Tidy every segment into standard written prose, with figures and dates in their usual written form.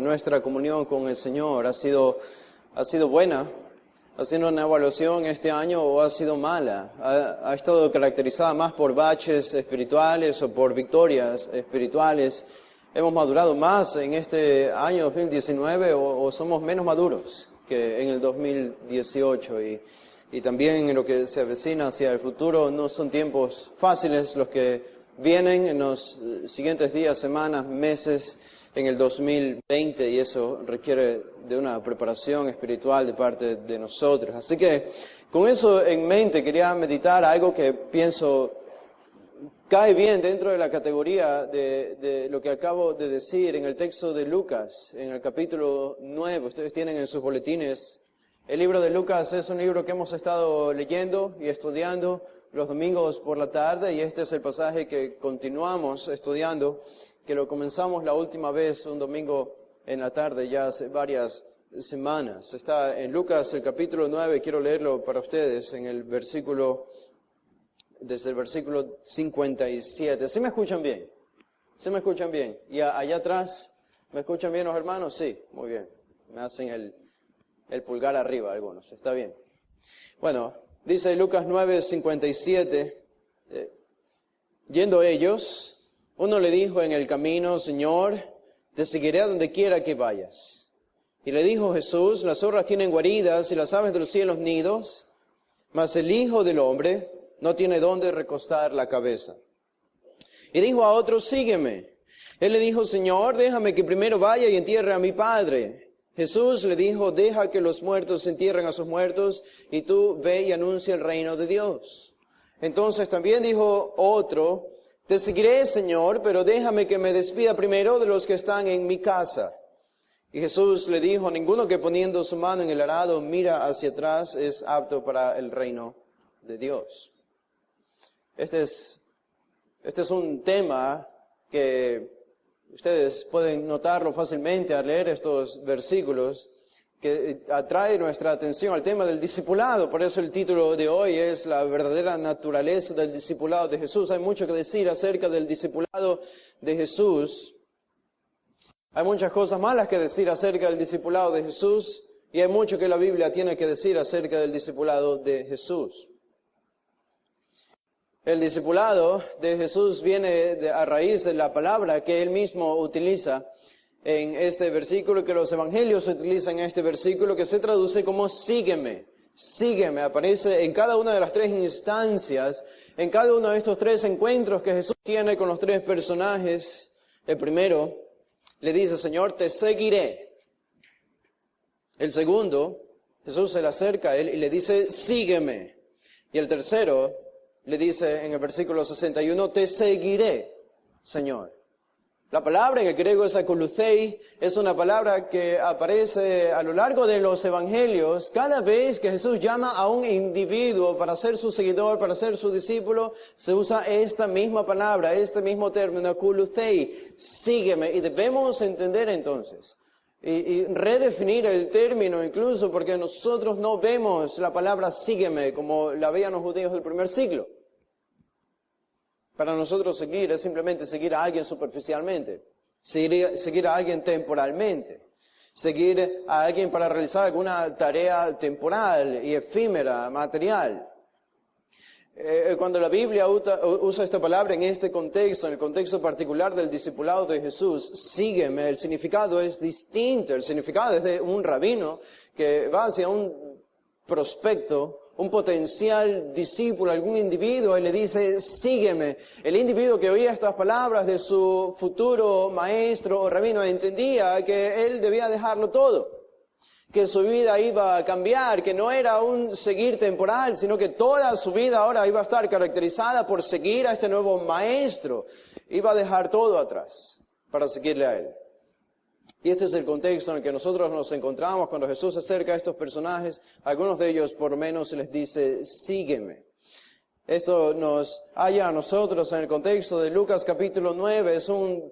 nuestra comunión con el Señor ha sido buena. ¿Ha sido una evaluación este año o ha sido mala? ¿Ha estado caracterizada más por baches espirituales o por victorias espirituales? ¿Hemos madurado más en este año 2019 o somos menos maduros que en el 2018? Y también en lo que se avecina hacia el futuro, no son tiempos fáciles los que vienen en los siguientes días, semanas, meses en el 2020, y eso requiere de una preparación espiritual de parte de nosotros. Así que con eso en mente quería meditar algo que pienso cae bien dentro de la categoría de lo que acabo de decir en el texto de Lucas, en el capítulo 9. Ustedes tienen en sus boletines. El libro de Lucas es un libro que hemos estado leyendo y estudiando los domingos por la tarde, y este es el pasaje que continuamos estudiando, que lo comenzamos la última vez un domingo en la tarde, ya hace varias semanas. Está en Lucas el capítulo 9, quiero leerlo para ustedes desde el versículo 57. ¿Sí me escuchan bien? ¿Sí me escuchan bien? ¿Y allá atrás me escuchan bien los hermanos? Sí, muy bien. Me hacen el pulgar arriba algunos, está bien. Bueno, dice Lucas 9:57, yendo ellos, uno le dijo en el camino: Señor, te seguiré a donde quiera que vayas. Y le dijo Jesús: las zorras tienen guaridas y las aves de los cielos nidos, mas el Hijo del Hombre no tiene dónde recostar la cabeza. Y dijo a otro: sígueme. Él le dijo: Señor, déjame que primero vaya y entierre a mi padre. Jesús le dijo: deja que los muertos entierren a sus muertos, y tú ve y anuncia el reino de Dios. Entonces también dijo otro: te seguiré, Señor, pero déjame que me despida primero de los que están en mi casa. Y Jesús le dijo: ninguno que poniendo su mano en el arado mira hacia atrás es apto para el reino de Dios. Este es un tema que ustedes pueden notarlo fácilmente al leer estos versículos, que atrae nuestra atención al tema del discipulado. Por eso el título de hoy es la verdadera naturaleza del discipulado de Jesús. Hay mucho que decir acerca del discipulado de Jesús. Hay muchas cosas malas que decir acerca del discipulado de Jesús, y hay mucho que la Biblia tiene que decir acerca del discipulado de Jesús. El discipulado de Jesús viene a raíz de la palabra que Él mismo utiliza en este versículo, que los evangelios utilizan en este versículo, que se traduce como sígueme. Sígueme, aparece en cada una de las tres instancias, en cada uno de estos tres encuentros que Jesús tiene con los tres personajes. El primero le dice: Señor, te seguiré. El segundo, Jesús se le acerca a él y le dice: sígueme. Y el tercero le dice en el versículo 61, te seguiré, Señor. La palabra en el griego es akoluthei, es una palabra que aparece a lo largo de los evangelios. Cada vez que Jesús llama a un individuo para ser su seguidor, para ser su discípulo, se usa esta misma palabra, este mismo término, akoluthei, sígueme. Y debemos entender entonces y redefinir el término incluso, porque nosotros no vemos la palabra sígueme como la veían los judíos del primer siglo. Para nosotros seguir es simplemente seguir a alguien superficialmente, seguir a alguien temporalmente, seguir a alguien para realizar alguna tarea temporal y efímera, material. Cuando la Biblia usa esta palabra en este contexto, en el contexto particular del discipulado de Jesús, sígueme, el significado es distinto. El significado es de un rabino que va hacia un prospecto, un potencial discípulo, algún individuo, y le dice, sígueme. El individuo que oía estas palabras de su futuro maestro o rabino entendía que él debía dejarlo todo, que su vida iba a cambiar, que no era un seguir temporal, sino que toda su vida ahora iba a estar caracterizada por seguir a este nuevo maestro. Iba a dejar todo atrás para seguirle a él. Y este es el contexto en el que nosotros nos encontramos cuando Jesús se acerca a estos personajes. Algunos de ellos por lo menos les dice, sígueme. Esto nos halla a nosotros en el contexto de Lucas capítulo 9. Es un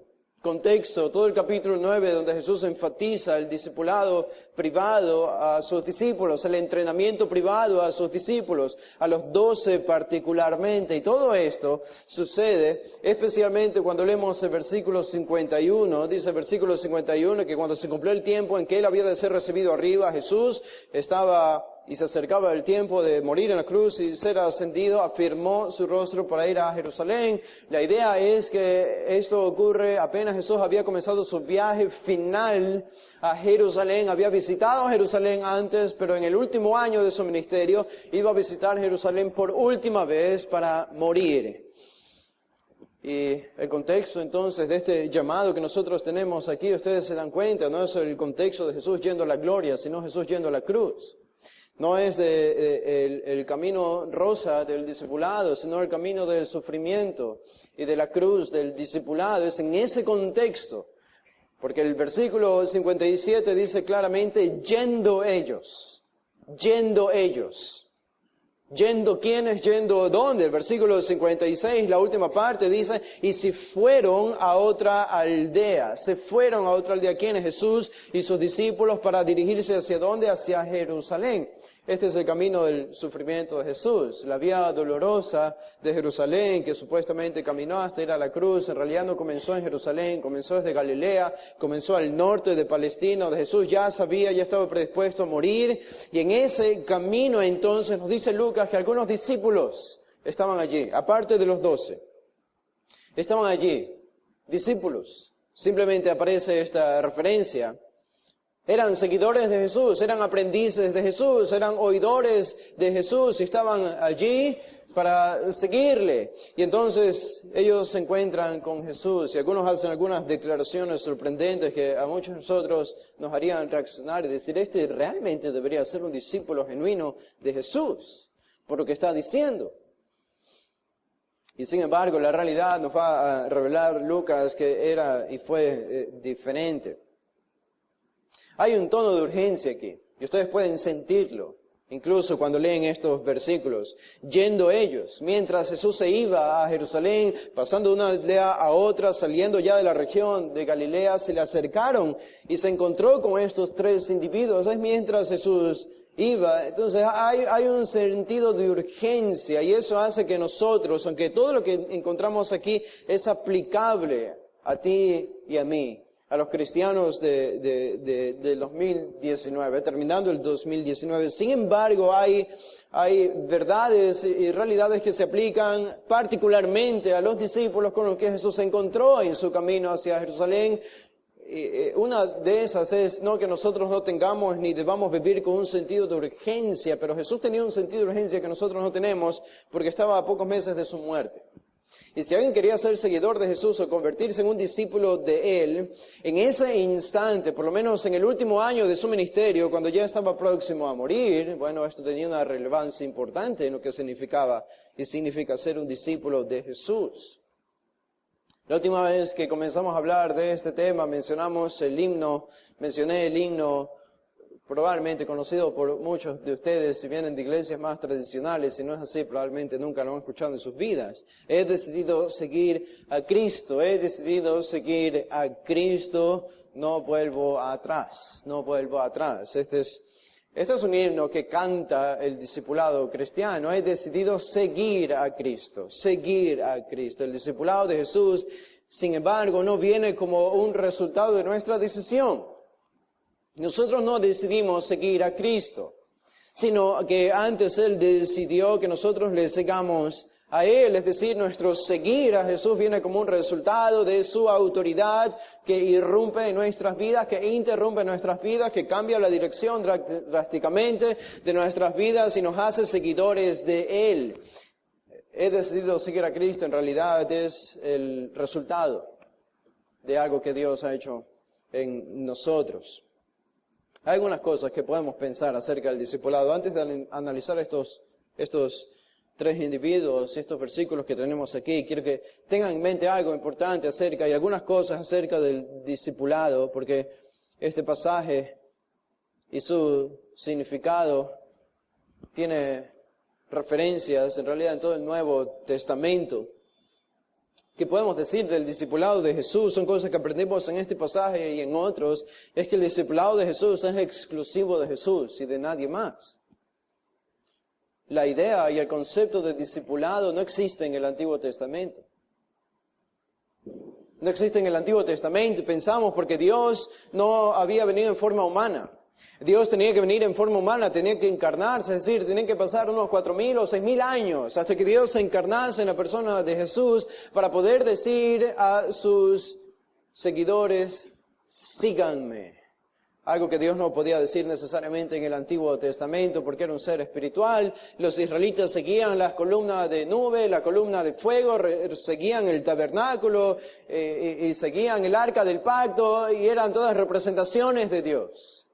contexto, todo el capítulo 9, donde Jesús enfatiza el discipulado privado a sus discípulos, el entrenamiento privado a sus discípulos, a los 12 particularmente. Y todo esto sucede especialmente cuando leemos el versículo 51. Dice el versículo 51 que cuando se cumplió el tiempo en que Él había de ser recibido arriba, Jesús estaba y se acercaba el tiempo de morir en la cruz y ser ascendido, afirmó su rostro para ir a Jerusalén. La idea es que esto ocurre apenas Jesús había comenzado su viaje final a Jerusalén. Había visitado Jerusalén antes, pero en el último año de su ministerio iba a visitar Jerusalén por última vez para morir. Y el contexto entonces de este llamado que nosotros tenemos aquí, ustedes se dan cuenta, no es el contexto de Jesús yendo a la gloria, sino Jesús yendo a la cruz. No es el camino rosa del discipulado, sino el camino del sufrimiento y de la cruz del discipulado. Es en ese contexto, porque el versículo 57 dice claramente, yendo ellos. ¿Yendo quiénes? ¿Yendo dónde? El versículo 56, la última parte dice, y se fueron a otra aldea. Se fueron a otra aldea. ¿Quiénes? Jesús y sus discípulos para dirigirse hacia dónde? Hacia Jerusalén. Este es el camino del sufrimiento de Jesús. La vía dolorosa de Jerusalén, que supuestamente caminó hasta ir a la cruz, en realidad no comenzó en Jerusalén, comenzó desde Galilea, comenzó al norte de Palestina, donde Jesús ya estaba predispuesto a morir. Y en ese camino entonces nos dice Lucas que algunos discípulos estaban allí, aparte de los 12. Estaban allí, discípulos. Simplemente aparece esta referencia. Eran seguidores de Jesús, eran aprendices de Jesús, eran oidores de Jesús y estaban allí para seguirle. Y entonces ellos se encuentran con Jesús y algunos hacen algunas declaraciones sorprendentes que a muchos de nosotros nos harían reaccionar y decir, este realmente debería ser un discípulo genuino de Jesús, por lo que está diciendo. Y sin embargo, la realidad nos va a revelar Lucas que era y fue diferente. Hay un tono de urgencia aquí, y ustedes pueden sentirlo, incluso cuando leen estos versículos. Yendo ellos, mientras Jesús se iba a Jerusalén, pasando de una aldea a otra, saliendo ya de la región de Galilea, se le acercaron y se encontró con estos 3 individuos. Es mientras Jesús iba. Entonces hay un sentido de urgencia, y eso hace que nosotros, aunque todo lo que encontramos aquí es aplicable a ti y a mí, a los cristianos del 2019, terminando el 2019. Sin embargo, hay verdades y realidades que se aplican particularmente a los discípulos con los que Jesús se encontró en su camino hacia Jerusalén. Una de esas es no que nosotros no tengamos ni debamos vivir con un sentido de urgencia, pero Jesús tenía un sentido de urgencia que nosotros no tenemos porque estaba a pocos meses de su muerte. Y si alguien quería ser seguidor de Jesús o convertirse en un discípulo de Él, en ese instante, por lo menos en el último año de su ministerio, cuando ya estaba próximo a morir, bueno, esto tenía una relevancia importante en lo que significaba y significa ser un discípulo de Jesús. La última vez que comenzamos a hablar de este tema, mencioné el himno probablemente conocido por muchos de ustedes si vienen de iglesias más tradicionales. Si no es así, probablemente nunca lo han escuchado en sus vidas. He decidido seguir a Cristo, no vuelvo atrás. Este es un himno que canta el discipulado cristiano. He decidido seguir a Cristo. El discipulado de Jesús, sin embargo, no viene como un resultado de nuestra decisión. Nosotros no decidimos seguir a Cristo, sino que antes Él decidió que nosotros le sigamos a Él. Es decir, nuestro seguir a Jesús viene como un resultado de su autoridad que irrumpe en nuestras vidas, que interrumpe nuestras vidas, que cambia la dirección drásticamente de nuestras vidas y nos hace seguidores de Él. He decidido seguir a Cristo, en realidad es el resultado de algo que Dios ha hecho en nosotros. Hay algunas cosas que podemos pensar acerca del discipulado. Antes de analizar estos 3 individuos y estos versículos que tenemos aquí, quiero que tengan en mente algo importante y algunas cosas acerca del discipulado, porque este pasaje y su significado tiene referencias en realidad en todo el Nuevo Testamento. que podemos decir del discipulado de Jesús, son cosas que aprendemos en este pasaje y en otros, es que el discipulado de Jesús es exclusivo de Jesús y de nadie más. La idea y el concepto de discipulado no existe en el Antiguo Testamento. No existe en el Antiguo Testamento, pensamos, porque Dios no había venido en forma humana. Dios tenía que venir en forma humana, tenía que encarnarse, es decir, tenían que pasar unos 4,000 o 6,000 años hasta que Dios se encarnase en la persona de Jesús para poder decir a sus seguidores, síganme. Algo que Dios no podía decir necesariamente en el Antiguo Testamento porque era un ser espiritual. Los israelitas seguían las columnas de nube, la columna de fuego, seguían el tabernáculo y seguían el arca del pacto y eran todas representaciones de Dios.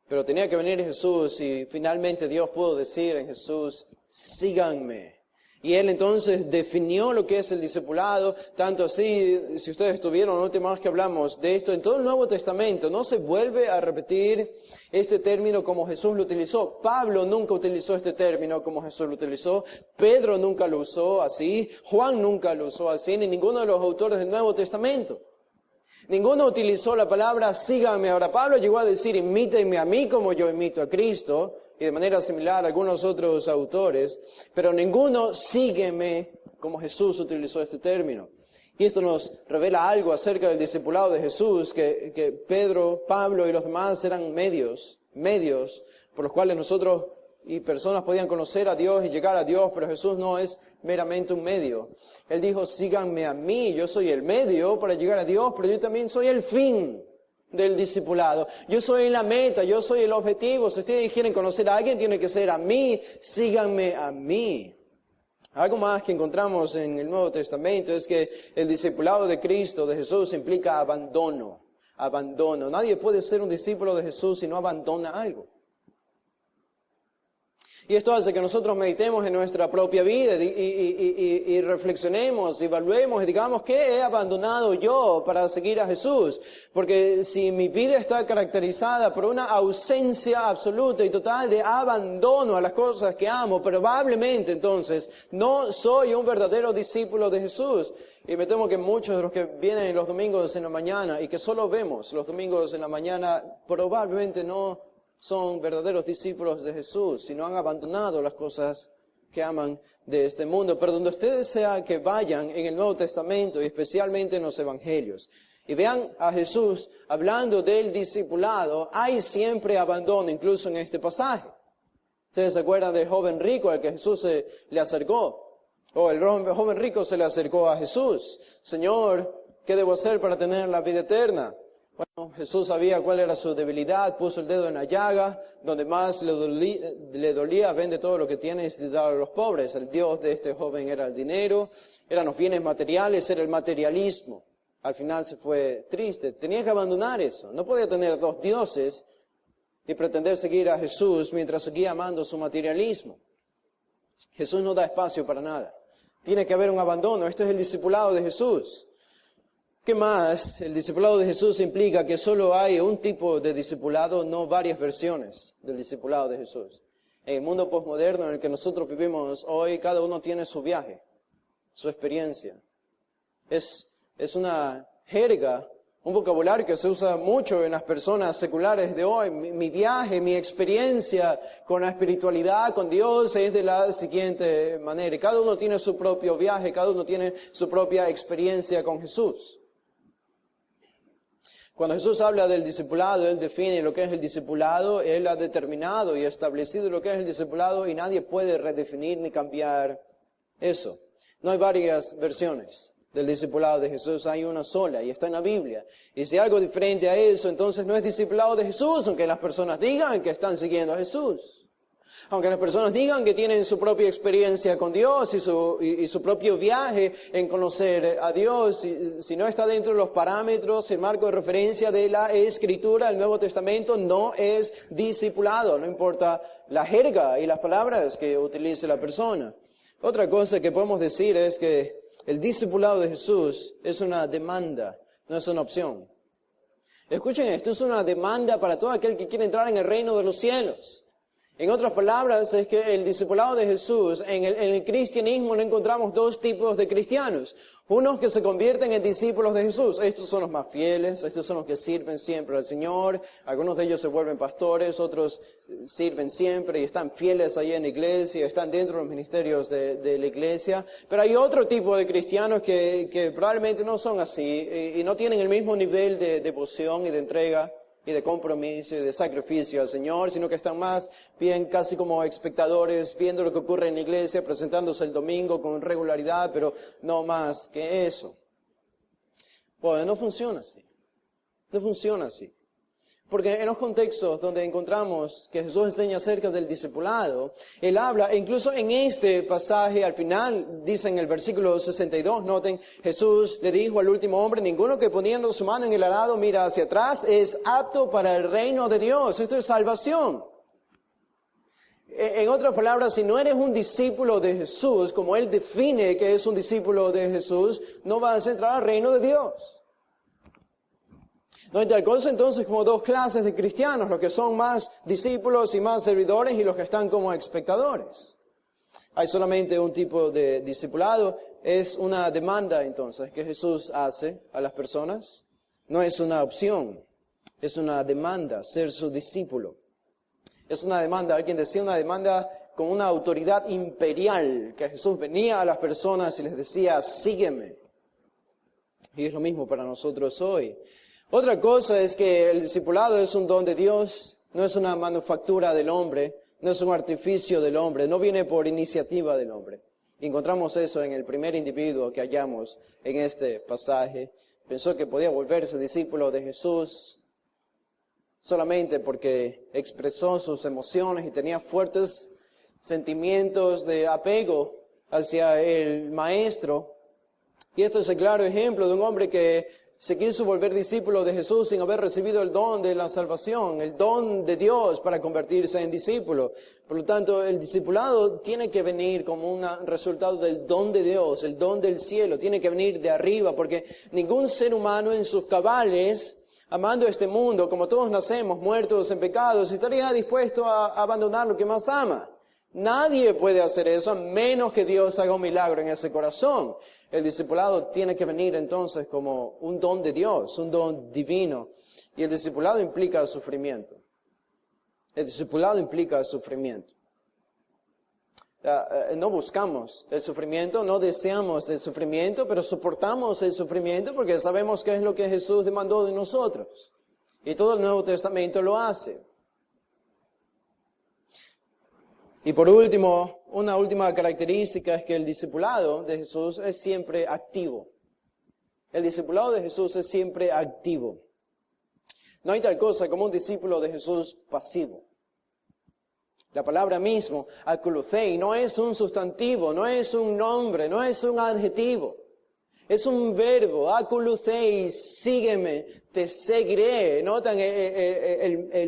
Pero tenía que venir Jesús y finalmente Dios pudo decir en Jesús, síganme. Y Él entonces definió lo que es el discipulado, tanto así, si ustedes estuvieron la última vez que hablamos de esto, en todo el Nuevo Testamento no se vuelve a repetir este término como Jesús lo utilizó. Pablo nunca utilizó este término como Jesús lo utilizó, Pedro nunca lo usó así, Juan nunca lo usó así, ni ninguno de los autores del Nuevo Testamento. Ninguno utilizó la palabra síganme. Ahora Pablo llegó a decir imítenme a mí como yo imito a Cristo, y de manera similar algunos otros autores, pero ninguno sígueme como Jesús utilizó este término. Y esto nos revela algo acerca del discipulado de Jesús, que Pedro, Pablo y los demás eran medios por los cuales nosotros y personas podían conocer a Dios y llegar a Dios, pero Jesús no es meramente un medio. Él dijo, síganme a mí, yo soy el medio para llegar a Dios, pero yo también soy el fin del discipulado. Yo soy la meta, yo soy el objetivo. Si ustedes quieren conocer a alguien, tiene que ser a mí, síganme a mí. Algo más que encontramos en el Nuevo Testamento es que el discipulado de Cristo, de Jesús, implica abandono. Abandono. Nadie puede ser un discípulo de Jesús si no abandona algo. Y esto hace que nosotros meditemos en nuestra propia vida y reflexionemos, evaluemos y digamos, ¿qué he abandonado yo para seguir a Jesús? Porque si mi vida está caracterizada por una ausencia absoluta y total de abandono a las cosas que amo, probablemente entonces no soy un verdadero discípulo de Jesús. Y me temo que muchos de los que vienen los domingos en la mañana y que solo vemos los domingos en la mañana, probablemente no son verdaderos discípulos de Jesús, si no han abandonado las cosas que aman de este mundo. Pero donde ustedes sea que vayan en el Nuevo Testamento y especialmente en los Evangelios y vean a Jesús hablando del discipulado, hay siempre abandono, incluso en este pasaje. ¿Ustedes se acuerdan del joven rico al que Jesús se le acercó? O el joven rico se le acercó a Jesús. Señor, ¿qué debo hacer para tener la vida eterna? Bueno, Jesús sabía cuál era su debilidad, puso el dedo en la llaga, donde más le dolía, vende todo lo que tienes y dale a los pobres. El Dios de este joven era el dinero, eran los bienes materiales, era el materialismo. Al final se fue triste, tenía que abandonar eso. No podía tener dos dioses y pretender seguir a Jesús mientras seguía amando su materialismo. Jesús no da espacio para nada. Tiene que haber un abandono. Este es el discipulado de Jesús. ¿Qué más? El discipulado de Jesús implica que solo hay un tipo de discipulado, no varias versiones del discipulado de Jesús. En el mundo posmoderno en el que nosotros vivimos hoy, cada uno tiene su viaje, su experiencia. Es una jerga, un vocabulario que se usa mucho en las personas seculares de hoy. Mi viaje, mi experiencia con la espiritualidad, con Dios, es de la siguiente manera. Y cada uno tiene su propio viaje, cada uno tiene su propia experiencia con Jesús. Cuando Jesús habla del discipulado, Él define lo que es el discipulado, Él ha determinado y establecido lo que es el discipulado y nadie puede redefinir ni cambiar eso. No hay varias versiones del discipulado de Jesús, hay una sola y está en la Biblia. Y si hay algo diferente a eso, entonces no es discipulado de Jesús, aunque las personas digan que están siguiendo a Jesús. Aunque las personas digan que tienen su propia experiencia con Dios y su propio viaje en conocer a Dios, si no está dentro de los parámetros, el marco de referencia de la Escritura, el Nuevo Testamento no es discipulado, no importa la jerga y las palabras que utilice la persona. Otra cosa que podemos decir es que el discipulado de Jesús es una demanda, no es una opción. Escuchen esto, es una demanda para todo aquel que quiere entrar en el reino de los cielos. En otras palabras, es que el discipulado de Jesús, en el cristianismo no encontramos dos tipos de cristianos. Unos que se convierten en discípulos de Jesús. Estos son los más fieles, estos son los que sirven siempre al Señor. Algunos de ellos se vuelven pastores, otros sirven siempre y están fieles ahí en la iglesia, están dentro de los ministerios de la iglesia. Pero hay otro tipo de cristianos que probablemente no son así y no tienen el mismo nivel de devoción y de entrega y de compromiso y de sacrificio al Señor, sino que están más bien casi como espectadores, viendo lo que ocurre en la iglesia, presentándose el domingo con regularidad, pero no más que eso. Bueno, no funciona así. No funciona así. Porque en los contextos donde encontramos que Jesús enseña acerca del discipulado, Él habla, e incluso en este pasaje al final, dice en el versículo 62, noten, Jesús le dijo al último hombre, ninguno que poniendo su mano en el arado mira hacia atrás es apto para el reino de Dios. Esto es salvación. En otras palabras, si no eres un discípulo de Jesús, como Él define que es un discípulo de Jesús, no vas a entrar al reino de Dios. No hay tal cosa entonces como dos clases de cristianos, los que son más discípulos y más servidores y los que están como espectadores. Hay solamente un tipo de discipulado, es una demanda entonces que Jesús hace a las personas. No es una opción, es una demanda ser su discípulo. Es una demanda, alguien decía una demanda con una autoridad imperial, que Jesús venía a las personas y les decía, sígueme. Y es lo mismo para nosotros hoy. Otra cosa es que el discipulado es un don de Dios, no es una manufactura del hombre, no es un artificio del hombre, no viene por iniciativa del hombre. Encontramos eso en el primer individuo que hallamos en este pasaje. Pensó que podía volverse discípulo de Jesús solamente porque expresó sus emociones y tenía fuertes sentimientos de apego hacia el Maestro. Y esto es el claro ejemplo de un hombre que se quiso volver discípulo de Jesús sin haber recibido el don de la salvación, el don de Dios para convertirse en discípulo. Por lo tanto, el discipulado tiene que venir como un resultado del don de Dios, el don del cielo, tiene que venir de arriba, porque ningún ser humano en sus cabales, amando este mundo, como todos nacemos muertos en pecados, estaría dispuesto a abandonar lo que más ama. Nadie puede hacer eso a menos que Dios haga un milagro en ese corazón. El discipulado tiene que venir entonces como un don de Dios, un don divino. Y el discipulado implica sufrimiento. El discipulado implica sufrimiento. No buscamos el sufrimiento, no deseamos el sufrimiento, pero soportamos el sufrimiento porque sabemos qué es lo que Jesús demandó de nosotros. Y todo el Nuevo Testamento lo hace. Y por último, una última característica es que el discipulado de Jesús es siempre activo. El discipulado de Jesús es siempre activo. No hay tal cosa como un discípulo de Jesús pasivo. La palabra mismo, akuluzei, no es un sustantivo, no es un nombre, no es un adjetivo. Es un verbo, akuluzei, sígueme, te seguiré. Notan,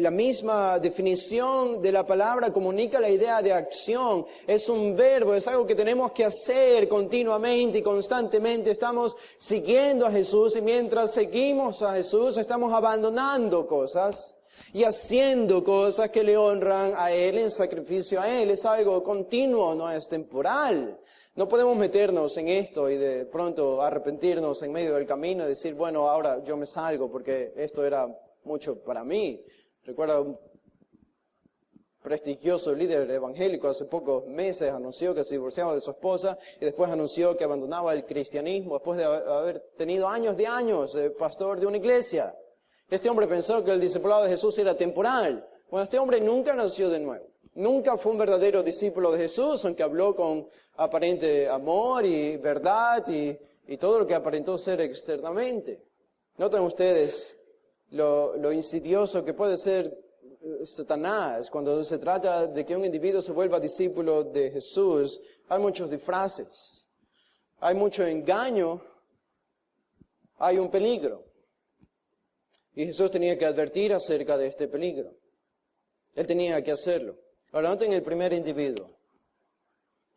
la misma definición de la palabra comunica la idea de acción. Es un verbo, es algo que tenemos que hacer continuamente y constantemente. Estamos siguiendo a Jesús y mientras seguimos a Jesús estamos abandonando cosas y haciendo cosas que le honran a Él en sacrificio a Él. Es algo continuo, no es temporal. No podemos meternos en esto y de pronto arrepentirnos en medio del camino y decir, bueno, ahora yo me salgo porque esto era mucho para mí. Recuerdo un prestigioso líder evangélico hace pocos meses anunció que se divorciaba de su esposa y después anunció que abandonaba el cristianismo después de haber tenido años de pastor de una iglesia. Este hombre pensó que el discipulado de Jesús era temporal. Bueno, este hombre nunca nació de nuevo. Nunca fue un verdadero discípulo de Jesús, aunque habló con aparente amor y verdad y todo lo que aparentó ser externamente. Noten ustedes lo insidioso que puede ser Satanás cuando se trata de que un individuo se vuelva discípulo de Jesús. Hay muchos disfraces, hay mucho engaño, hay un peligro. Y Jesús tenía que advertir acerca de este peligro. Él tenía que hacerlo. Ahora noten el primer individuo.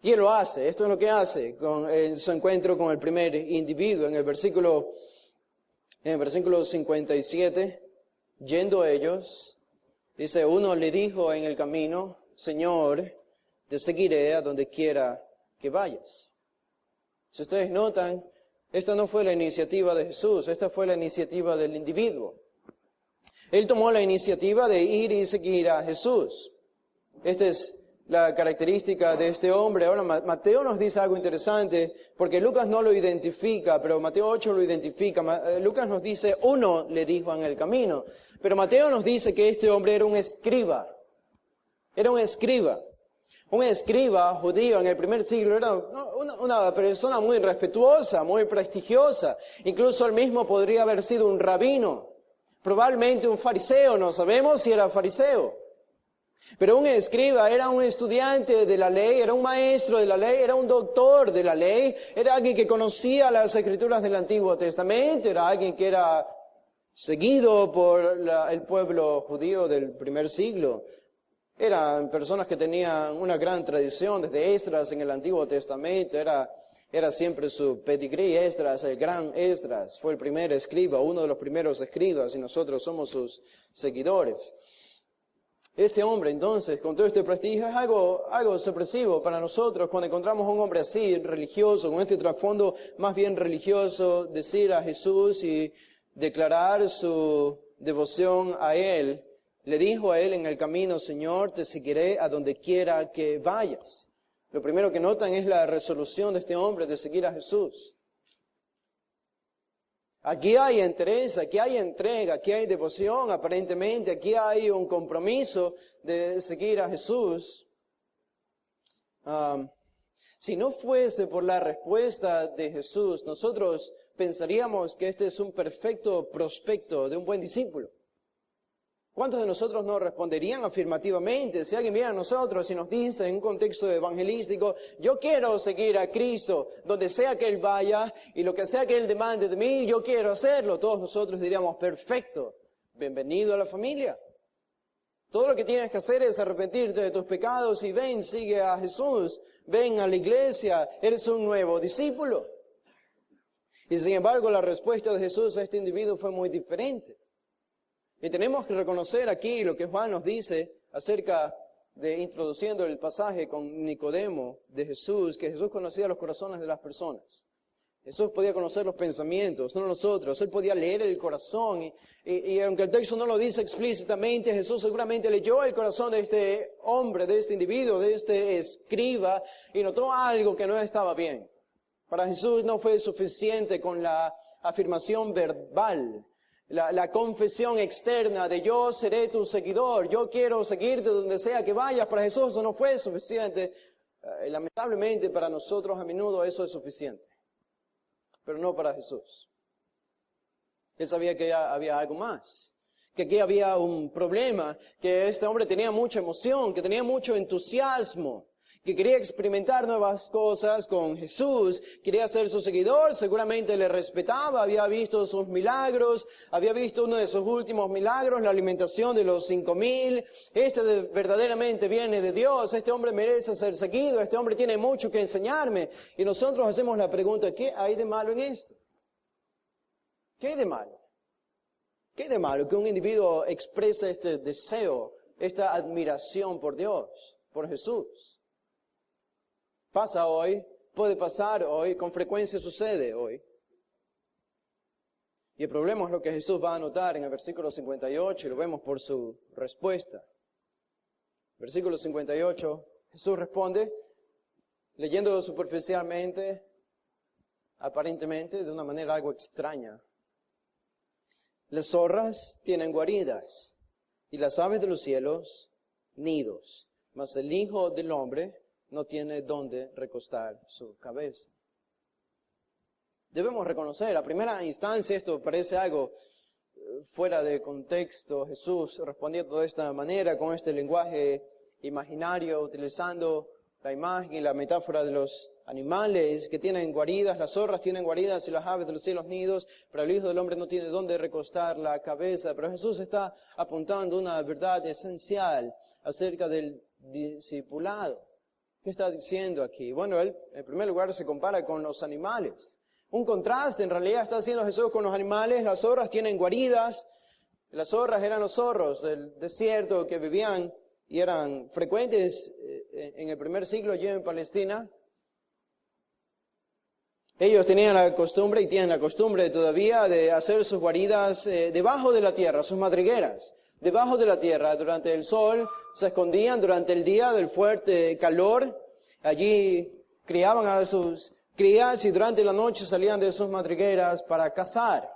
Y Él lo hace. Esto es lo que hace en su encuentro con el primer individuo. En el versículo 57, yendo ellos, dice, uno le dijo en el camino, Señor, te seguiré a donde quiera que vayas. Si ustedes notan, esta no fue la iniciativa de Jesús, esta fue la iniciativa del individuo. Él tomó la iniciativa de ir y seguir a Jesús. Esta es la característica de este hombre. Ahora Mateo nos dice algo interesante, porque Lucas no lo identifica, pero Mateo 8 lo identifica. Lucas nos dice, uno le dijo en el camino, pero Mateo nos dice que este hombre era un escriba. Era un escriba. Un escriba judío en el primer siglo era una persona muy respetuosa, muy prestigiosa. Incluso él mismo podría haber sido un rabino, probablemente un fariseo, no sabemos si era fariseo. Pero un escriba era un estudiante de la ley, era un maestro de la ley, era un doctor de la ley, era alguien que conocía las escrituras del Antiguo Testamento, era alguien que era seguido por el pueblo judío del primer siglo. Eran personas que tenían una gran tradición desde Esdras en el Antiguo Testamento, era siempre su pedigrí. Esdras, el gran Esdras, fue el primer escriba, uno de los primeros escribas, y nosotros somos sus seguidores. Este hombre, entonces, con todo este prestigio, es algo sorpresivo para nosotros cuando encontramos a un hombre así, religioso, con este trasfondo más bien religioso, decir a Jesús y declarar su devoción a Él. Le dijo a él en el camino, Señor, te seguiré a donde quiera que vayas. Lo primero que notan es la resolución de este hombre de seguir a Jesús. Aquí hay interés, aquí hay entrega, aquí hay devoción, aparentemente, aquí hay un compromiso de seguir a Jesús. Si no fuese por la respuesta de Jesús, nosotros pensaríamos que este es un perfecto prospecto de un buen discípulo. ¿Cuántos de nosotros no responderían afirmativamente si alguien viene a nosotros y nos dice en un contexto evangelístico, yo quiero seguir a Cristo donde sea que Él vaya y lo que sea que Él demande de mí, yo quiero hacerlo? Todos nosotros diríamos, perfecto, bienvenido a la familia. Todo lo que tienes que hacer es arrepentirte de tus pecados y ven, sigue a Jesús, ven a la iglesia, eres un nuevo discípulo. Y sin embargo, la respuesta de Jesús a este individuo fue muy diferente. Y tenemos que reconocer aquí lo que Juan nos dice acerca de, introduciendo el pasaje con Nicodemo de Jesús, que Jesús conocía los corazones de las personas. Jesús podía conocer los pensamientos, no nosotros. Él podía leer el corazón y aunque el texto no lo dice explícitamente, Jesús seguramente leyó el corazón de este hombre, de este individuo, de este escriba y notó algo que no estaba bien. Para Jesús no fue suficiente con la afirmación verbal, la confesión externa de yo seré tu seguidor, yo quiero seguirte donde sea que vayas. Para Jesús eso no fue suficiente. Lamentablemente para nosotros a menudo eso es suficiente, pero no para Jesús. Él sabía que había algo más, que aquí había un problema, que este hombre tenía mucha emoción, que tenía mucho entusiasmo, que quería experimentar nuevas cosas con Jesús, quería ser su seguidor, seguramente le respetaba, había visto sus milagros, había visto uno de sus últimos milagros, la alimentación de los 5,000, verdaderamente viene de Dios, este hombre merece ser seguido, este hombre tiene mucho que enseñarme. Y nosotros hacemos la pregunta, ¿qué hay de malo en esto? ¿Qué hay de malo? ¿Qué hay de malo que un individuo exprese este deseo, esta admiración por Dios, por Jesús? Pasa hoy, puede pasar hoy, con frecuencia sucede hoy. Y el problema es lo que Jesús va a anotar en el versículo 58, y lo vemos por su respuesta. Versículo 58, Jesús responde, leyéndolo superficialmente, aparentemente, de una manera algo extraña. Las zorras tienen guaridas, y las aves de los cielos, nidos, mas el Hijo del Hombre no tiene dónde recostar su cabeza. Debemos reconocer, a primera instancia esto parece algo fuera de contexto. Jesús respondiendo de esta manera, con este lenguaje imaginario, utilizando la imagen y la metáfora de los animales que tienen guaridas, las zorras tienen guaridas y las aves de los cielos nidos, pero el Hijo del Hombre no tiene dónde recostar la cabeza. Pero Jesús está apuntando una verdad esencial acerca del discipulado. ¿Qué está diciendo aquí? Bueno, él en primer lugar se compara con los animales. Un contraste en realidad está haciendo Jesús con los animales. Las zorras tienen guaridas. Las zorras eran los zorros del desierto que vivían y eran frecuentes en el primer siglo allí en Palestina. Ellos tenían la costumbre y tienen la costumbre todavía de hacer sus guaridas debajo de la tierra, sus madrigueras, debajo de la tierra. Durante el sol se escondían, durante el día del fuerte calor, allí criaban a sus crías y durante la noche salían de sus madrigueras para cazar.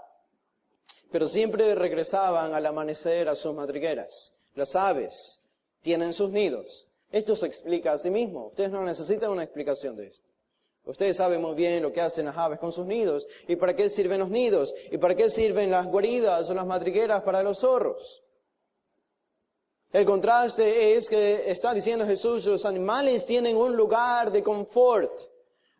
Pero siempre regresaban al amanecer a sus madrigueras. Las aves tienen sus nidos. Esto se explica a sí mismo. Ustedes no necesitan una explicación de esto. Ustedes saben muy bien lo que hacen las aves con sus nidos y para qué sirven los nidos y para qué sirven las guaridas o las madrigueras para los zorros. El contraste es que está diciendo Jesús, los animales tienen un lugar de confort.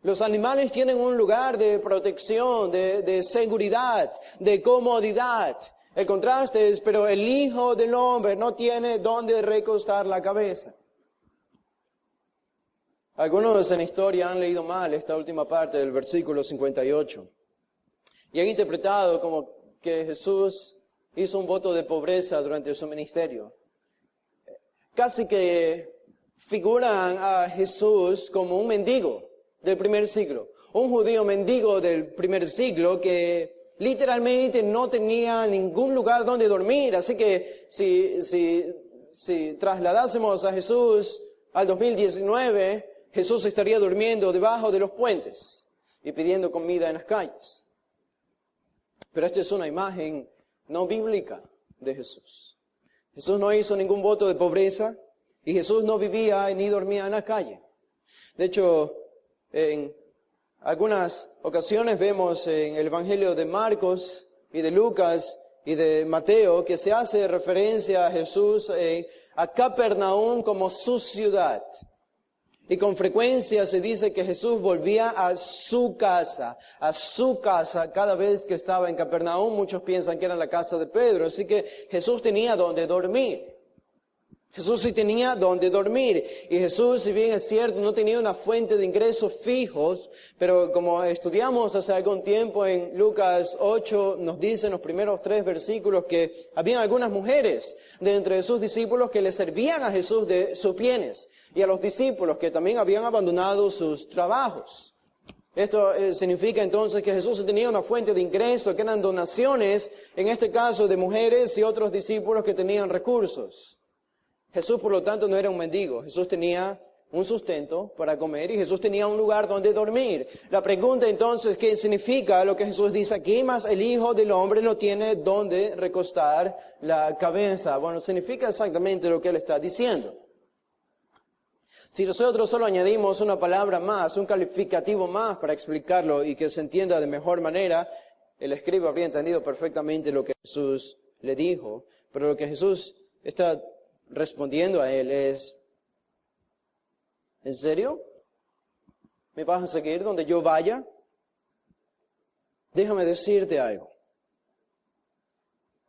Los animales tienen un lugar de protección, de seguridad, de comodidad. El contraste es, pero el Hijo del Hombre no tiene dónde recostar la cabeza. Algunos en historia han leído mal esta última parte del versículo 58 y han interpretado como que Jesús hizo un voto de pobreza durante su ministerio. Casi que figuran a Jesús como un mendigo del primer siglo, un judío mendigo del primer siglo que literalmente no tenía ningún lugar donde dormir. Así que si trasladásemos a Jesús al 2019, Jesús estaría durmiendo debajo de los puentes y pidiendo comida en las calles. Pero esta es una imagen no bíblica de Jesús. Jesús no hizo ningún voto de pobreza y Jesús no vivía ni dormía en la calle. De hecho, en algunas ocasiones vemos en el Evangelio de Marcos y de Lucas y de Mateo que se hace referencia a Jesús a Capernaum como su ciudad. Y con frecuencia se dice que Jesús volvía a su casa cada vez que estaba en Capernaum. Muchos piensan que era la casa de Pedro, así que Jesús tenía donde dormir. Jesús sí tenía donde dormir. Y Jesús, si bien es cierto, no tenía una fuente de ingresos fijos, pero como estudiamos hace algún tiempo en Lucas 8, nos dicen los primeros 3 versículos que habían algunas mujeres de entre sus discípulos que le servían a Jesús de sus bienes y a los discípulos que también habían abandonado sus trabajos. Esto significa entonces que Jesús tenía una fuente de ingreso, que eran donaciones, en este caso de mujeres y otros discípulos que tenían recursos. Jesús, por lo tanto, no era un mendigo. Jesús tenía un sustento para comer y Jesús tenía un lugar donde dormir. La pregunta entonces, ¿qué significa lo que Jesús dice aquí? Mas el Hijo del Hombre no tiene donde recostar la cabeza. Bueno, significa exactamente lo que Él está diciendo. Si nosotros solo añadimos una palabra más, un calificativo más para explicarlo y que se entienda de mejor manera, el escriba habría entendido perfectamente lo que Jesús le dijo, pero lo que Jesús está respondiendo a él es, ¿en serio? ¿Me vas a seguir donde yo vaya? Déjame decirte algo.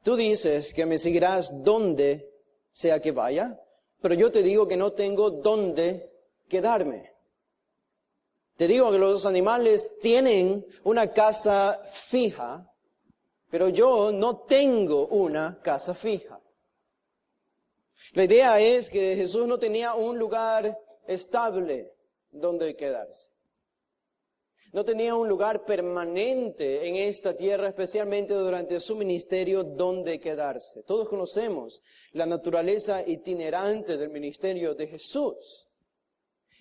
Tú dices que me seguirás donde sea que vaya, pero yo te digo que no tengo dónde quedarme. Te digo que los animales tienen una casa fija, pero yo no tengo una casa fija. La idea es que Jesús no tenía un lugar estable donde quedarse. No tenía un lugar permanente en esta tierra, especialmente durante su ministerio, donde quedarse. Todos conocemos la naturaleza itinerante del ministerio de Jesús.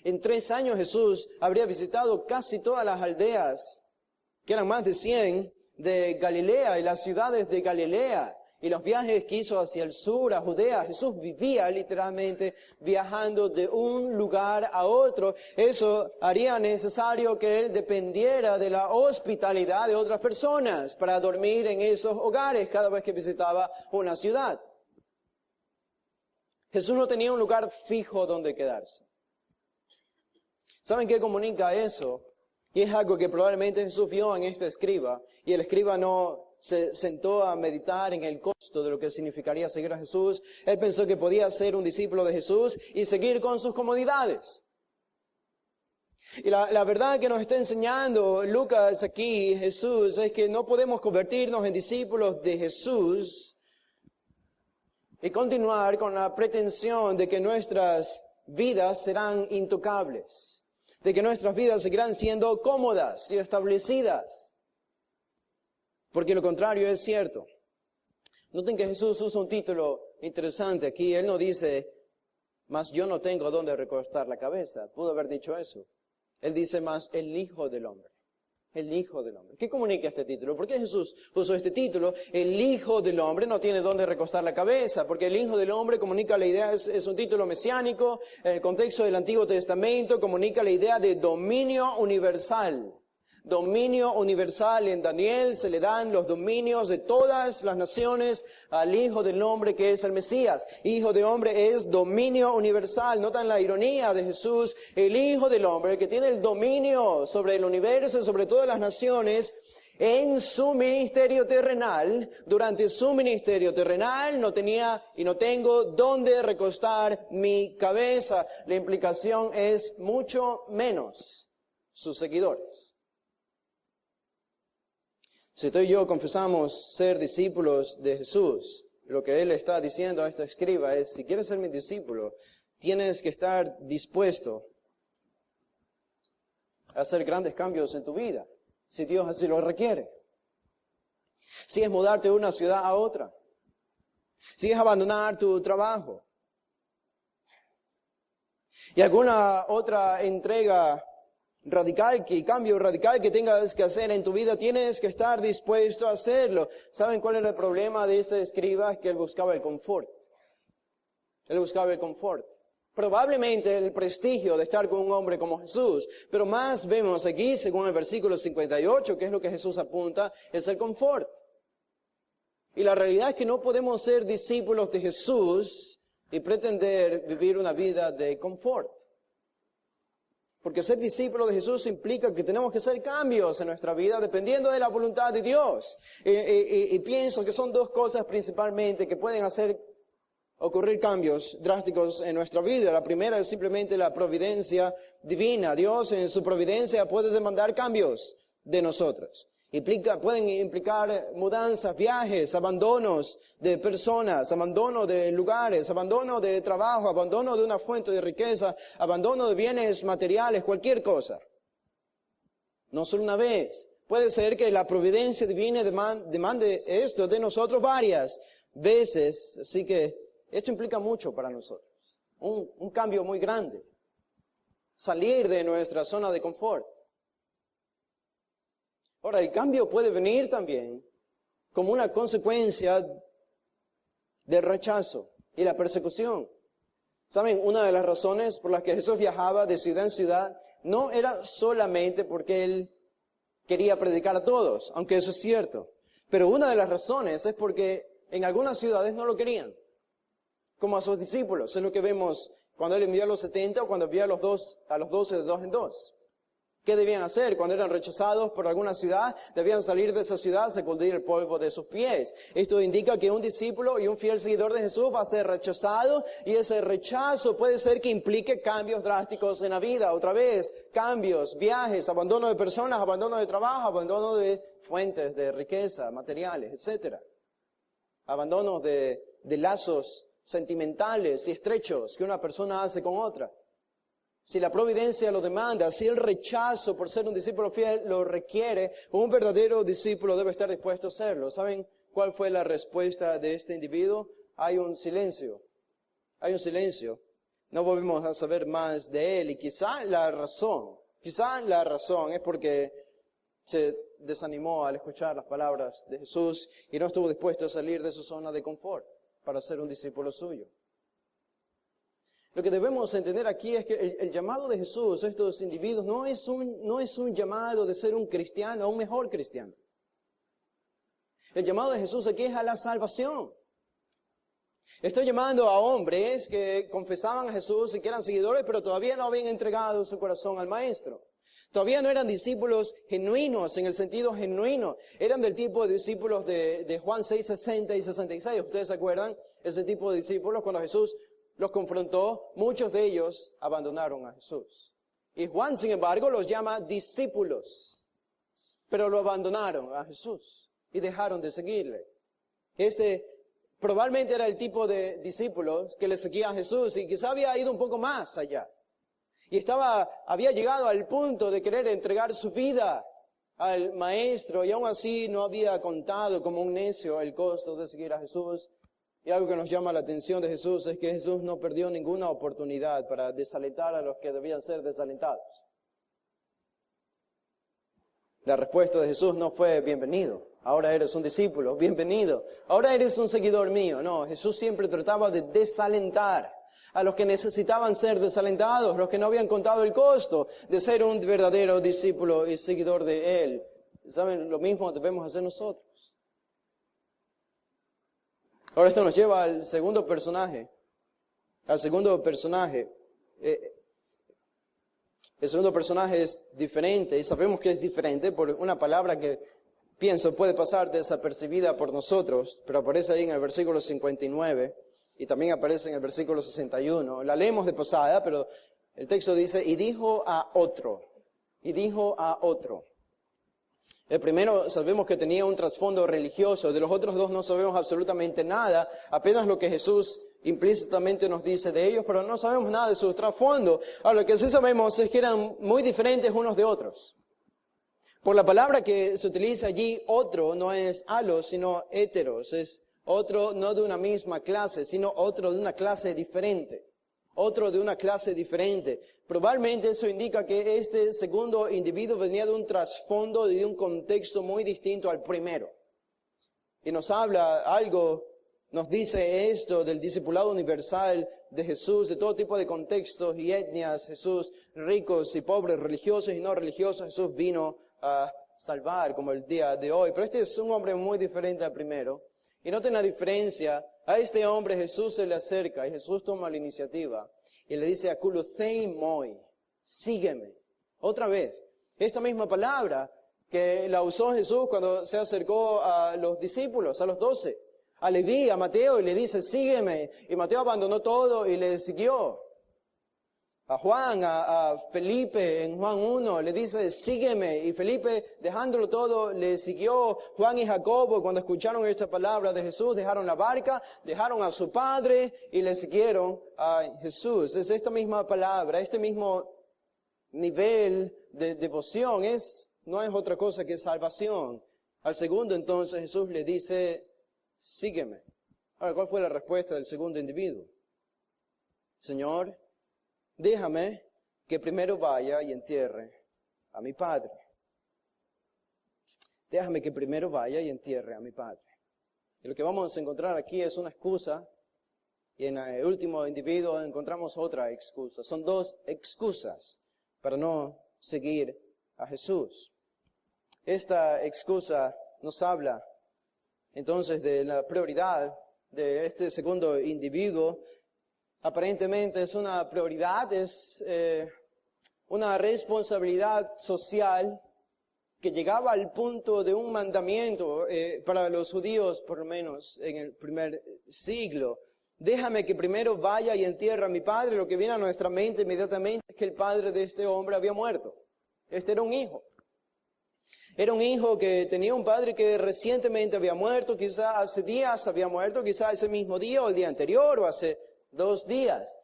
En 3 años Jesús habría visitado casi todas las aldeas, que eran más de 100, de Galilea y las ciudades de Galilea. Y los viajes que hizo hacia el sur, a Judea, Jesús vivía literalmente viajando de un lugar a otro. Eso haría necesario que Él dependiera de la hospitalidad de otras personas para dormir en esos hogares cada vez que visitaba una ciudad. Jesús no tenía un lugar fijo donde quedarse. ¿Saben qué comunica eso? Y es algo que probablemente Jesús vio en este escriba, y el escriba no se sentó a meditar en el costo de lo que significaría seguir a Jesús. Él pensó que podía ser un discípulo de Jesús y seguir con sus comodidades. Y la verdad que nos está enseñando Lucas aquí, Jesús, es que no podemos convertirnos en discípulos de Jesús y continuar con la pretensión de que nuestras vidas serán intocables, de que nuestras vidas seguirán siendo cómodas y establecidas, porque lo contrario es cierto. Noten que Jesús usa un título interesante aquí. Él no dice, mas yo no tengo dónde recostar la cabeza. Pudo haber dicho eso. Él dice más, el Hijo del Hombre. El Hijo del Hombre. ¿Qué comunica este título? ¿Por qué Jesús usó este título? El Hijo del Hombre no tiene dónde recostar la cabeza, porque el Hijo del Hombre comunica la idea, es un título mesiánico, en el contexto del Antiguo Testamento, comunica la idea de dominio universal. Dominio universal. En Daniel se le dan los dominios de todas las naciones al Hijo del Hombre que es el Mesías. Hijo de Hombre es dominio universal. Notan la ironía de Jesús. El Hijo del Hombre que tiene el dominio sobre el universo y sobre todas las naciones, en su ministerio terrenal, durante su ministerio terrenal, no tenía y no tengo dónde recostar mi cabeza. La implicación es mucho menos sus seguidores. Si tú y yo confesamos ser discípulos de Jesús, lo que Él está diciendo a este escriba es, si quieres ser mi discípulo, tienes que estar dispuesto a hacer grandes cambios en tu vida, si Dios así lo requiere. Si es mudarte de una ciudad a otra, si es abandonar tu trabajo, y alguna otra entrega radical, cambio radical que tengas que hacer en tu vida, tienes que estar dispuesto a hacerlo. ¿Saben cuál era el problema de este escriba? Es que él buscaba el confort. Él buscaba el confort. Probablemente el prestigio de estar con un hombre como Jesús, pero más vemos aquí, según el versículo 58, que es lo que Jesús apunta, es el confort. Y la realidad es que no podemos ser discípulos de Jesús y pretender vivir una vida de confort. Porque ser discípulo de Jesús implica que tenemos que hacer cambios en nuestra vida dependiendo de la voluntad de Dios. Y pienso que son dos cosas principalmente que pueden hacer ocurrir cambios drásticos en nuestra vida. La primera es simplemente la providencia divina. Dios en su providencia puede demandar cambios de nosotros. Pueden implicar mudanzas, viajes, abandonos de personas, abandono de lugares, abandono de trabajo, abandono de una fuente de riqueza, abandono de bienes materiales, cualquier cosa. No solo una vez. Puede ser que la providencia divina demande esto de nosotros varias veces. Así que esto implica mucho para nosotros. Un cambio muy grande. Salir de nuestra zona de confort. Ahora, el cambio puede venir también como una consecuencia del rechazo y la persecución. ¿Saben? Una de las razones por las que Jesús viajaba de ciudad en ciudad no era solamente porque Él quería predicar a todos, aunque eso es cierto. Pero una de las razones es porque en algunas ciudades no lo querían, como a sus discípulos. Es lo que vemos cuando Él envió a los 70 o cuando envió a los 12 de dos en dos. ¿Qué debían hacer? Cuando eran rechazados por alguna ciudad, debían salir de esa ciudad, sacudir el polvo de sus pies. Esto indica que un discípulo y un fiel seguidor de Jesús va a ser rechazado, y ese rechazo puede ser que implique cambios drásticos en la vida. Otra vez, cambios, viajes, abandono de personas, abandono de trabajo, abandono de fuentes de riqueza, materiales, etc. Abandono de lazos sentimentales y estrechos que una persona hace con otra. Si la providencia lo demanda, si el rechazo por ser un discípulo fiel lo requiere, un verdadero discípulo debe estar dispuesto a hacerlo. ¿Saben cuál fue la respuesta de este individuo? Hay un silencio. Hay un silencio. No volvemos a saber más de él. Y quizá la razón es porque se desanimó al escuchar las palabras de Jesús y no estuvo dispuesto a salir de su zona de confort para ser un discípulo suyo. Lo que debemos entender aquí es que el llamado de Jesús a estos individuos no es un llamado de ser un cristiano, un mejor cristiano. El llamado de Jesús aquí es a la salvación. Está llamando a hombres que confesaban a Jesús y que eran seguidores, pero todavía no habían entregado su corazón al Maestro. Todavía no eran discípulos genuinos, en el sentido genuino. Eran del tipo de discípulos de Juan 6, 60 y 66. ¿Ustedes se acuerdan? Ese tipo de discípulos, cuando Jesús los confrontó, muchos de ellos abandonaron a Jesús. Y Juan, sin embargo, los llama discípulos. Pero lo abandonaron a Jesús y dejaron de seguirle. Probablemente era el tipo de discípulos que le seguía a Jesús y quizá había ido un poco más allá. Y había llegado al punto de querer entregar su vida al Maestro y aún así no había contado como un necio el costo de seguir a Jesús. Y algo que nos llama la atención de Jesús es que Jesús no perdió ninguna oportunidad para desalentar a los que debían ser desalentados. La respuesta de Jesús no fue bienvenido, ahora eres un discípulo, bienvenido, ahora eres un seguidor mío. No, Jesús siempre trataba de desalentar a los que necesitaban ser desalentados, los que no habían contado el costo de ser un verdadero discípulo y seguidor de Él. ¿Saben? Lo mismo debemos hacer nosotros. Ahora esto nos lleva al segundo personaje. El segundo personaje es diferente y sabemos que es diferente por una palabra que pienso puede pasar desapercibida por nosotros, pero aparece ahí en el versículo 59 y también aparece en el versículo 61. La leemos de pasada, pero el texto dice, y dijo a otro. El primero sabemos que tenía un trasfondo religioso, de los otros dos no sabemos absolutamente nada, apenas lo que Jesús implícitamente nos dice de ellos, pero no sabemos nada de su trasfondo. Ahora, lo que sí sabemos es que eran muy diferentes unos de otros. Por la palabra que se utiliza allí, otro, no es alos, sino héteros, es otro no de una misma clase, sino otro de una clase diferente. Otro de una clase diferente. Probablemente eso indica que este segundo individuo venía de un trasfondo, de un contexto muy distinto al primero. Y nos habla algo, nos dice esto del discipulado universal de Jesús, de todo tipo de contextos y etnias. Jesús, ricos y pobres, religiosos y no religiosos, Jesús vino a salvar como el día de hoy. Pero este es un hombre muy diferente al primero. Y noten la diferencia. A este hombre Jesús se le acerca y Jesús toma la iniciativa y le dice a Akoulothei moi, sígueme. Otra vez, esta misma palabra que la usó Jesús cuando se acercó a los discípulos, a los 12, a Leví, a Mateo, y le dice, sígueme. Y Mateo abandonó todo y le siguió. A Juan, a Felipe en Juan 1 le dice, sígueme. Y Felipe, dejándolo todo, le siguió. Juan y Jacobo, cuando escucharon esta palabra de Jesús, dejaron la barca, dejaron a su padre y le siguieron a Jesús. Es esta misma palabra, este mismo nivel de devoción, no es otra cosa que salvación. Al segundo, entonces, Jesús le dice, sígueme. Ahora, ¿cuál fue la respuesta del segundo individuo? Señor, déjame que primero vaya y entierre a mi padre. Déjame que primero vaya y entierre a mi padre. Y lo que vamos a encontrar aquí es una excusa, y en el último individuo encontramos otra excusa. Son dos excusas para no seguir a Jesús. Esta excusa nos habla entonces de la prioridad de este segundo individuo. Aparentemente es una prioridad, es una responsabilidad social que llegaba al punto de un mandamiento para los judíos, por lo menos en el primer siglo. Déjame que primero vaya y entierre a mi padre. Lo que viene a nuestra mente inmediatamente es que el padre de este hombre había muerto. Este era un hijo. Era un hijo que tenía un padre que recientemente había muerto, quizá hace días había muerto, quizá ese mismo día o el día anterior o hace 2 días.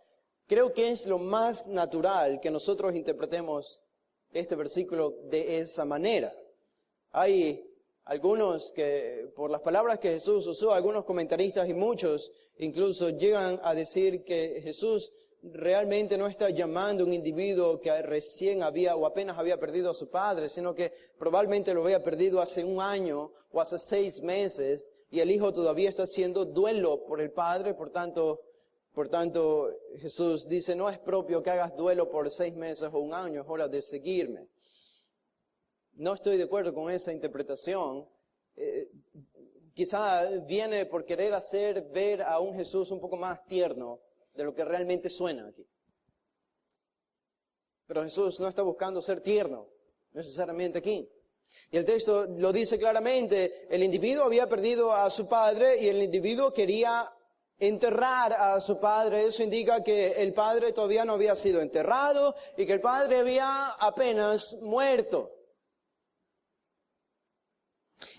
Creo que es lo más natural que nosotros interpretemos este versículo de esa manera. Hay algunos que, por las palabras que Jesús usó, algunos comentaristas y muchos incluso llegan a decir que Jesús realmente no está llamando a un individuo que recién había o apenas había perdido a su padre, sino que probablemente lo había perdido hace 1 año o hace 6 meses y el hijo todavía está haciendo duelo por el padre. Por tanto, Jesús dice, no es propio que hagas duelo por 6 meses o 1 año, es hora de seguirme. No estoy de acuerdo con esa interpretación. Quizá viene por querer hacer ver a un Jesús un poco más tierno de lo que realmente suena aquí. Pero Jesús no está buscando ser tierno necesariamente aquí. Y el texto lo dice claramente, el individuo había perdido a su padre y el individuo quería enterrar a su padre. Eso indica que el padre todavía no había sido enterrado y que el padre había apenas muerto.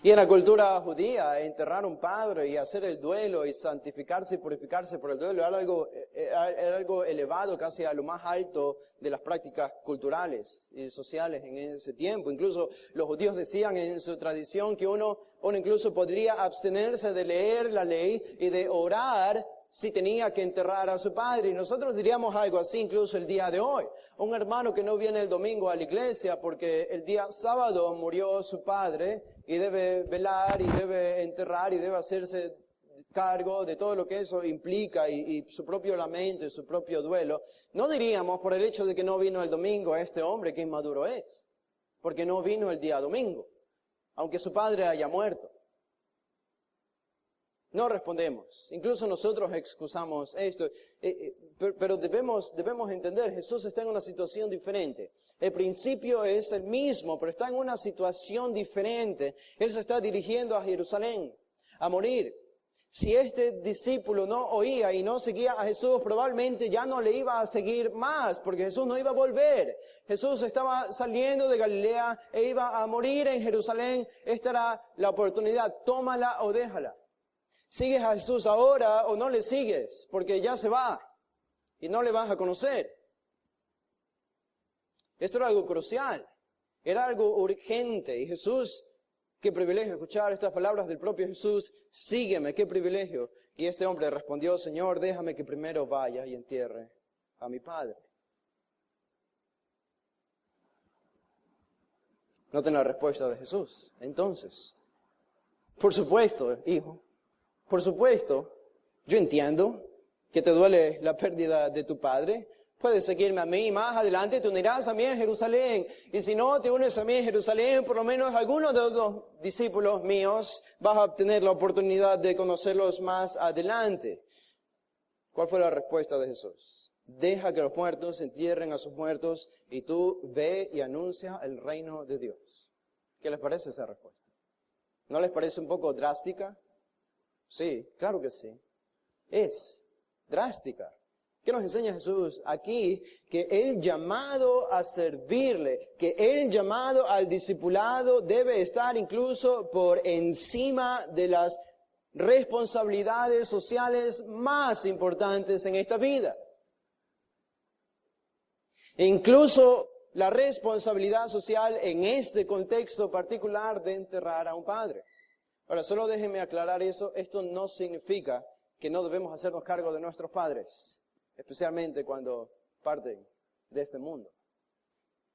Y en la cultura judía, enterrar a un padre y hacer el duelo y santificarse y purificarse por el duelo era algo elevado, casi a lo más alto de las prácticas culturales y sociales en ese tiempo. Incluso los judíos decían en su tradición que uno incluso podría abstenerse de leer la ley y de orar si tenía que enterrar a su padre. Y nosotros diríamos algo así incluso el día de hoy. Un hermano que no viene el domingo a la iglesia porque el día sábado murió su padre y debe velar y debe enterrar y debe hacerse cargo de todo lo que eso implica y su propio lamento y su propio duelo. No diríamos por el hecho de que no vino el domingo a este hombre que inmaduro es, porque no vino el día domingo, aunque su padre haya muerto. No respondemos. Incluso nosotros excusamos esto. Pero debemos entender, Jesús está en una situación diferente. El principio es el mismo, pero está en una situación diferente. Él se está dirigiendo a Jerusalén, a morir. Si este discípulo no oía y no seguía a Jesús, probablemente ya no le iba a seguir más, porque Jesús no iba a volver. Jesús estaba saliendo de Galilea e iba a morir en Jerusalén. Esta era la oportunidad. Tómala o déjala. ¿Sigues a Jesús ahora o no le sigues? Porque ya se va y no le vas a conocer. Esto era algo crucial, era algo urgente. Y Jesús, qué privilegio escuchar estas palabras del propio Jesús, sígueme, qué privilegio. Y este hombre respondió, Señor, déjame que primero vaya y entierre a mi padre. Noten la respuesta de Jesús. Entonces, por supuesto, hijo. Por supuesto, yo entiendo que te duele la pérdida de tu padre. Puedes seguirme a mí y más adelante te unirás a mí en Jerusalén. Y si no te unes a mí en Jerusalén, por lo menos algunos de los discípulos míos vas a obtener la oportunidad de conocerlos más adelante. ¿Cuál fue la respuesta de Jesús? Deja que los muertos entierren a sus muertos y tú ve y anuncia el reino de Dios. ¿Qué les parece esa respuesta? ¿No les parece un poco drástica? Sí, claro que sí. Es drástica. ¿Qué nos enseña Jesús aquí? Que el llamado a servirle, que el llamado al discipulado debe estar incluso por encima de las responsabilidades sociales más importantes en esta vida. Incluso la responsabilidad social en este contexto particular de enterrar a un padre. Ahora, solo déjenme aclarar eso. Esto no significa que no debemos hacernos cargo de nuestros padres, especialmente cuando parten de este mundo.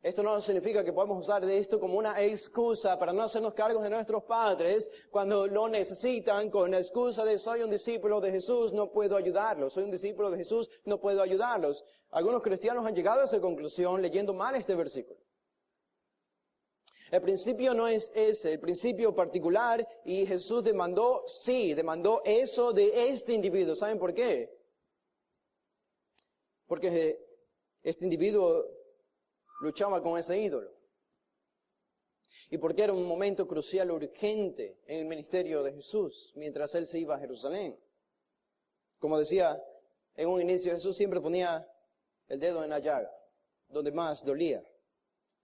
Esto no significa que podamos usar de esto como una excusa para no hacernos cargo de nuestros padres cuando lo necesitan con la excusa de soy un discípulo de Jesús, no puedo ayudarlos. Soy un discípulo de Jesús, no puedo ayudarlos. Algunos cristianos han llegado a esa conclusión leyendo mal este versículo. El principio no es ese, el principio particular, y Jesús demandó eso de este individuo. ¿Saben por qué? Porque este individuo luchaba con ese ídolo. Y porque era un momento crucial, urgente en el ministerio de Jesús, mientras Él se iba a Jerusalén. Como decía en un inicio, Jesús siempre ponía el dedo en la llaga, donde más dolía,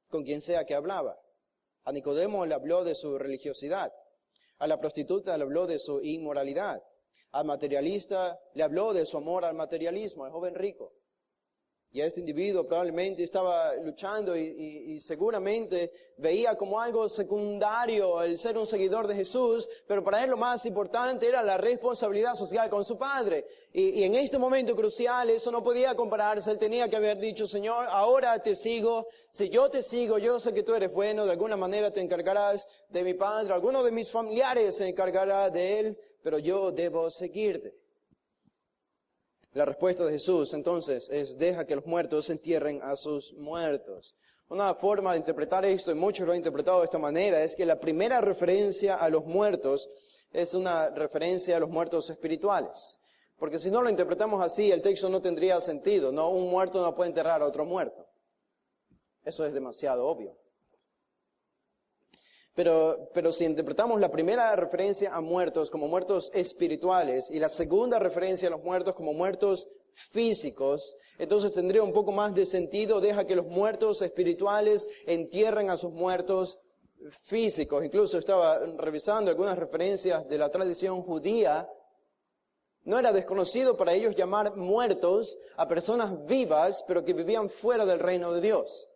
con quien sea que hablaba. A Nicodemo le habló de su religiosidad. A la prostituta le habló de su inmoralidad. Al materialista le habló de su amor al materialismo, al joven rico. Y a este individuo probablemente estaba luchando y seguramente veía como algo secundario el ser un seguidor de Jesús, pero para él lo más importante era la responsabilidad social con su padre. Y en este momento crucial eso no podía compararse. Él tenía que haber dicho, Señor, ahora te sigo. Si yo te sigo, yo sé que tú eres bueno, de alguna manera te encargarás de mi padre, alguno de mis familiares se encargará de él, pero yo debo seguirte. La respuesta de Jesús, entonces, es deja que los muertos entierren a sus muertos. Una forma de interpretar esto, y muchos lo han interpretado de esta manera, es que la primera referencia a los muertos es una referencia a los muertos espirituales. Porque si no lo interpretamos así, el texto no tendría sentido. No, un muerto no puede enterrar a otro muerto. Eso es demasiado obvio. Pero si interpretamos la primera referencia a muertos como muertos espirituales y la segunda referencia a los muertos como muertos físicos, entonces tendría un poco más de sentido. Deja que los muertos espirituales entierren a sus muertos físicos. Incluso estaba revisando algunas referencias de la tradición judía. No era desconocido para ellos llamar muertos a personas vivas, pero que vivían fuera del reino de Dios.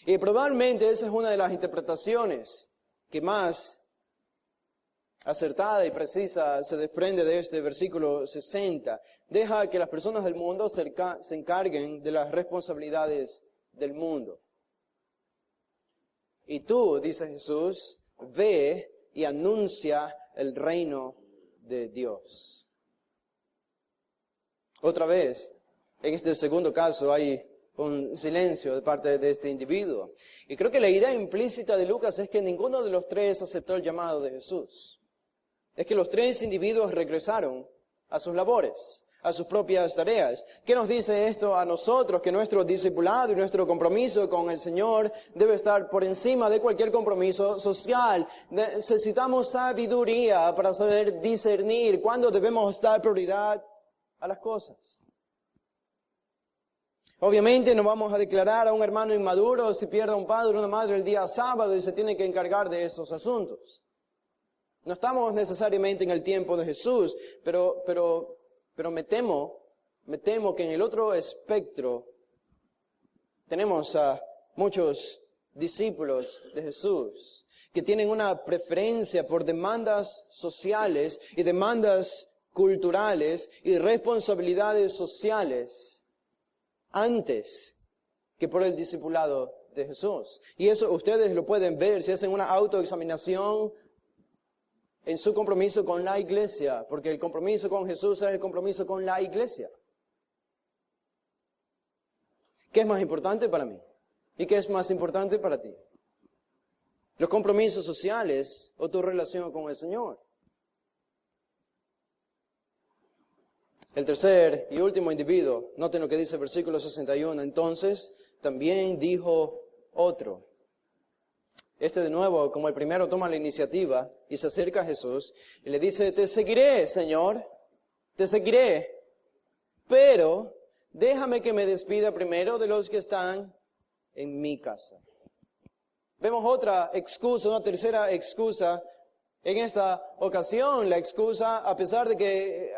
Y probablemente esa es una de las interpretaciones que más acertada y precisa se desprende de este versículo 60. Deja que las personas del mundo se encarguen de las responsabilidades del mundo. Y tú, dice Jesús, ve y anuncia el reino de Dios. Otra vez, en este segundo caso hay un silencio de parte de este individuo. Y creo que la idea implícita de Lucas es que ninguno de los tres aceptó el llamado de Jesús. Es que los tres individuos regresaron a sus labores, a sus propias tareas. ¿Qué nos dice esto a nosotros? Que nuestro discipulado y nuestro compromiso con el Señor debe estar por encima de cualquier compromiso social. Necesitamos sabiduría para saber discernir cuándo debemos dar prioridad a las cosas. Obviamente no vamos a declarar a un hermano inmaduro si pierde a un padre o una madre el día sábado y se tiene que encargar de esos asuntos. No estamos necesariamente en el tiempo de Jesús, pero me temo que en el otro espectro tenemos a muchos discípulos de Jesús que tienen una preferencia por demandas sociales y demandas culturales y responsabilidades sociales antes que por el discipulado de Jesús. Y eso ustedes lo pueden ver si hacen una autoexaminación en su compromiso con la iglesia, porque el compromiso con Jesús es el compromiso con la iglesia. ¿Qué es más importante para mí? ¿Y qué es más importante para ti? ¿Los compromisos sociales o tu relación con el Señor? El tercer y último individuo, noten lo que dice el versículo 61, entonces también dijo otro. Este de nuevo, como el primero, toma la iniciativa y se acerca a Jesús y le dice, te seguiré, Señor, te seguiré, pero déjame que me despida primero de los que están en mi casa. Vemos otra excusa, una tercera excusa en esta ocasión. La excusa, a pesar de que